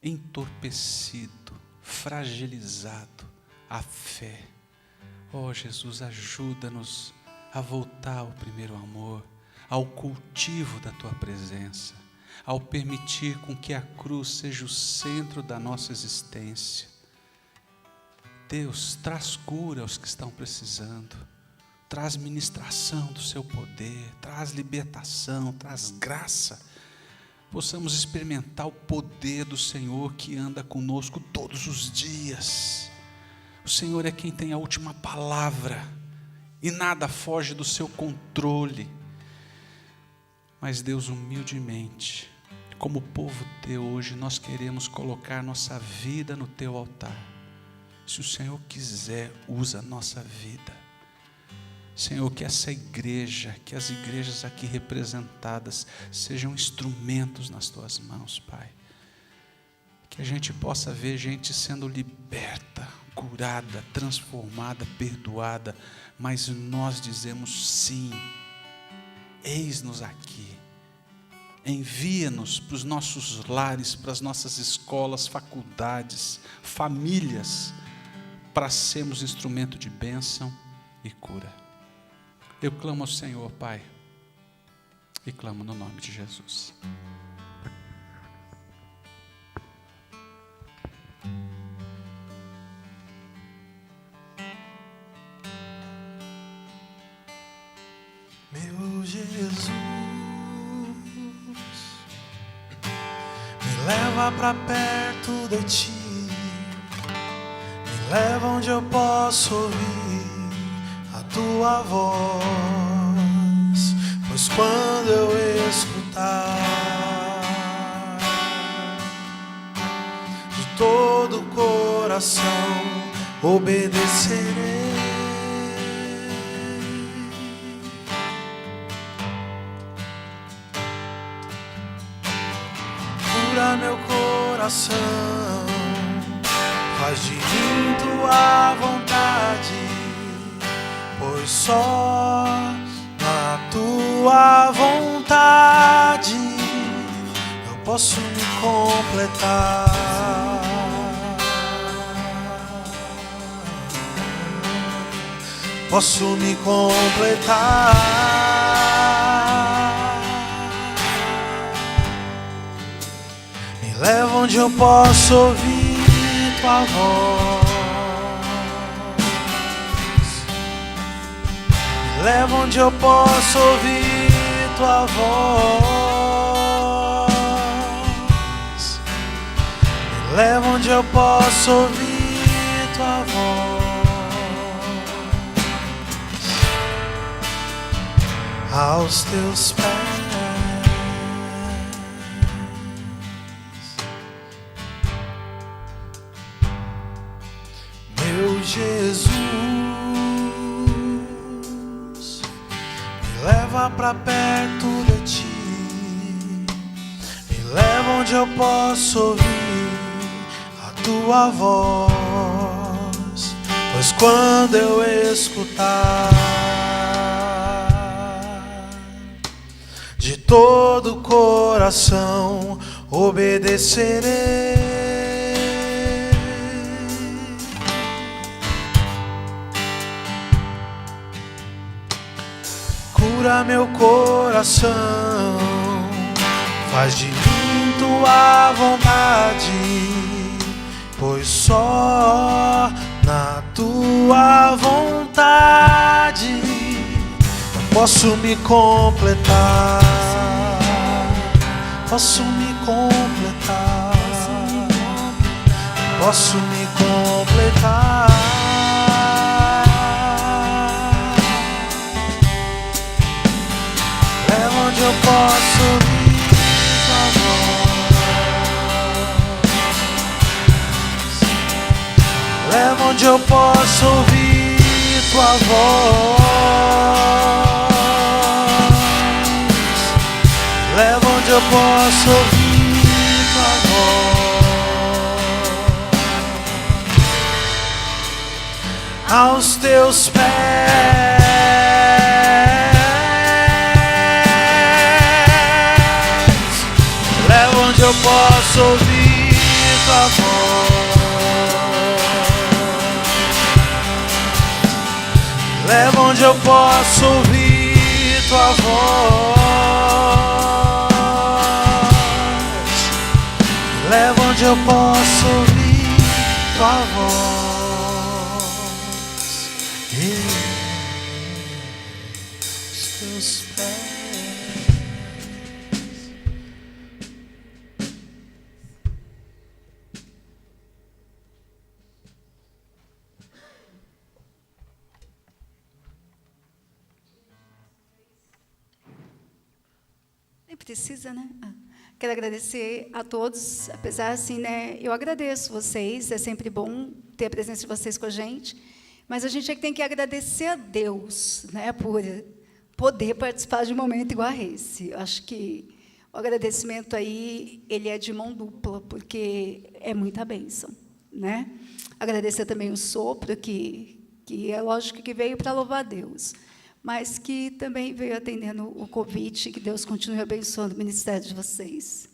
entorpecido, fragilizado a fé. Oh Jesus, ajuda-nos a voltar ao primeiro amor, ao cultivo da Tua presença, ao permitir com que a cruz seja o centro da nossa existência. Deus, traz cura aos que estão precisando, traz ministração do Seu poder, traz libertação, traz graça. Possamos experimentar o poder do Senhor que anda conosco todos os dias. O Senhor é quem tem a última palavra e nada foge do seu controle. Mas Deus, humildemente, como povo Teu hoje, nós queremos colocar nossa vida no Teu altar. Se o Senhor quiser, usa a nossa vida. Senhor, que essa igreja, que as igrejas aqui representadas sejam instrumentos nas Tuas mãos, Pai. Que a gente possa ver gente sendo liberta, curada, transformada, perdoada, mas nós dizemos sim, eis-nos aqui, envia-nos para os nossos lares, para as nossas escolas, faculdades, famílias, para sermos instrumento de bênção e cura. Eu clamo ao Senhor, Pai, e clamo no nome de Jesus. Meu Jesus, me leva pra perto de Ti, me leva onde eu posso ouvir a Tua voz, pois quando eu escutar, de todo o coração obedecerei. cura meu coração, faz de mim tua vontade, pois só na tua vontade eu posso me completar. Posso me completar. Me leva onde eu posso ouvir tua voz. Me leva onde eu posso ouvir tua voz. Me leva onde eu posso ouvir tua voz. Aos teus pés, meu Jesus, me leva pra perto de ti, me leva onde eu posso ouvir a tua voz, pois quando eu escutar de todo o coração obedecerei. Cura meu coração, faz de mim tua vontade, pois só na tua vontade posso me completar, posso me completar, posso me completar. Leva onde eu posso ouvir tua voz. Leva onde eu posso ouvir tua voz. Leva onde eu posso ouvir tua voz. Aos teus pés, leva onde eu posso ouvir tua voz. Leva onde eu posso ouvir tua voz. Leva onde eu posso ouvir tua voz. Os teus pés. Nem precisa, né? Quero agradecer a todos, apesar assim, né? Eu agradeço vocês, é sempre bom ter a presença de vocês com a gente, mas a gente é que tem que agradecer a Deus, né? Por poder participar de um momento igual a esse. Eu acho que o agradecimento aí, ele é de mão dupla, porque é muita bênção, né? Agradecer também o sopro, que é lógico que veio para louvar a Deus, mas que também veio atendendo o convite, que Deus continue abençoando o ministério de vocês,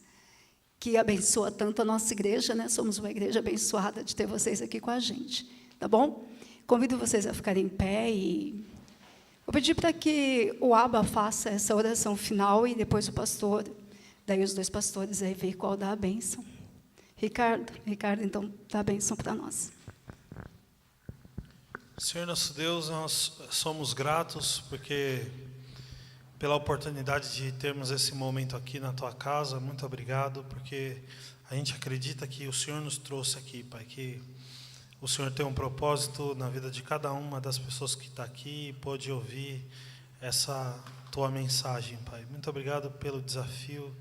que abençoa tanto a nossa igreja, né? Somos uma igreja abençoada de ter vocês aqui com a gente, tá bom? Convido vocês a ficarem em pé e vou pedir para que o Aba faça essa oração final e depois o pastor, daí os dois pastores aí ver qual dá a bênção. Ricardo, então, dá a bênção para nós. Senhor nosso Deus, nós somos gratos porque pela oportunidade de termos esse momento aqui na tua casa. Muito obrigado, porque a gente acredita que o Senhor nos trouxe aqui, Pai, que o Senhor tem um propósito na vida de cada uma das pessoas que está aqui e pôde ouvir essa tua mensagem, Pai. Muito obrigado pelo desafio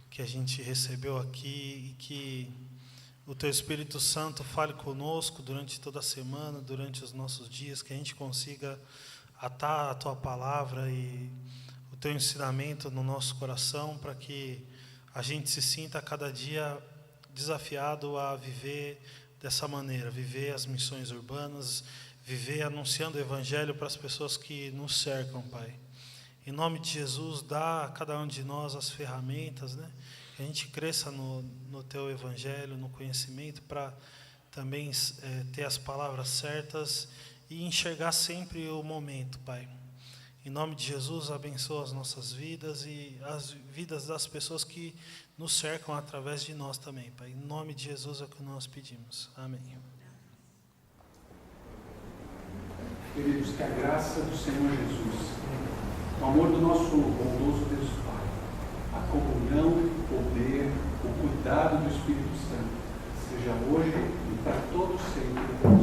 que a gente recebeu aqui e que o Teu Espírito Santo fale conosco durante toda a semana, durante os nossos dias, que a gente consiga atar a Tua palavra e o Teu ensinamento no nosso coração, para que a gente se sinta a cada dia desafiado a viver dessa maneira, viver as missões urbanas, viver anunciando o Evangelho para as pessoas que nos cercam, Pai. Em nome de Jesus, dá a cada um de nós as ferramentas, né? Que a gente cresça no Teu Evangelho, no conhecimento, para também ter as palavras certas e enxergar sempre o momento, Pai. Em nome de Jesus, abençoa as nossas vidas e as vidas das pessoas que nos cercam através de nós também, Pai. Em nome de Jesus é o que nós pedimos. Amém. Queridos, que a graça do Senhor Jesus, o amor do nosso bondoso Deus Pai, a comunhão, o poder, o cuidado do Espírito Santo, seja hoje e para todos sempre.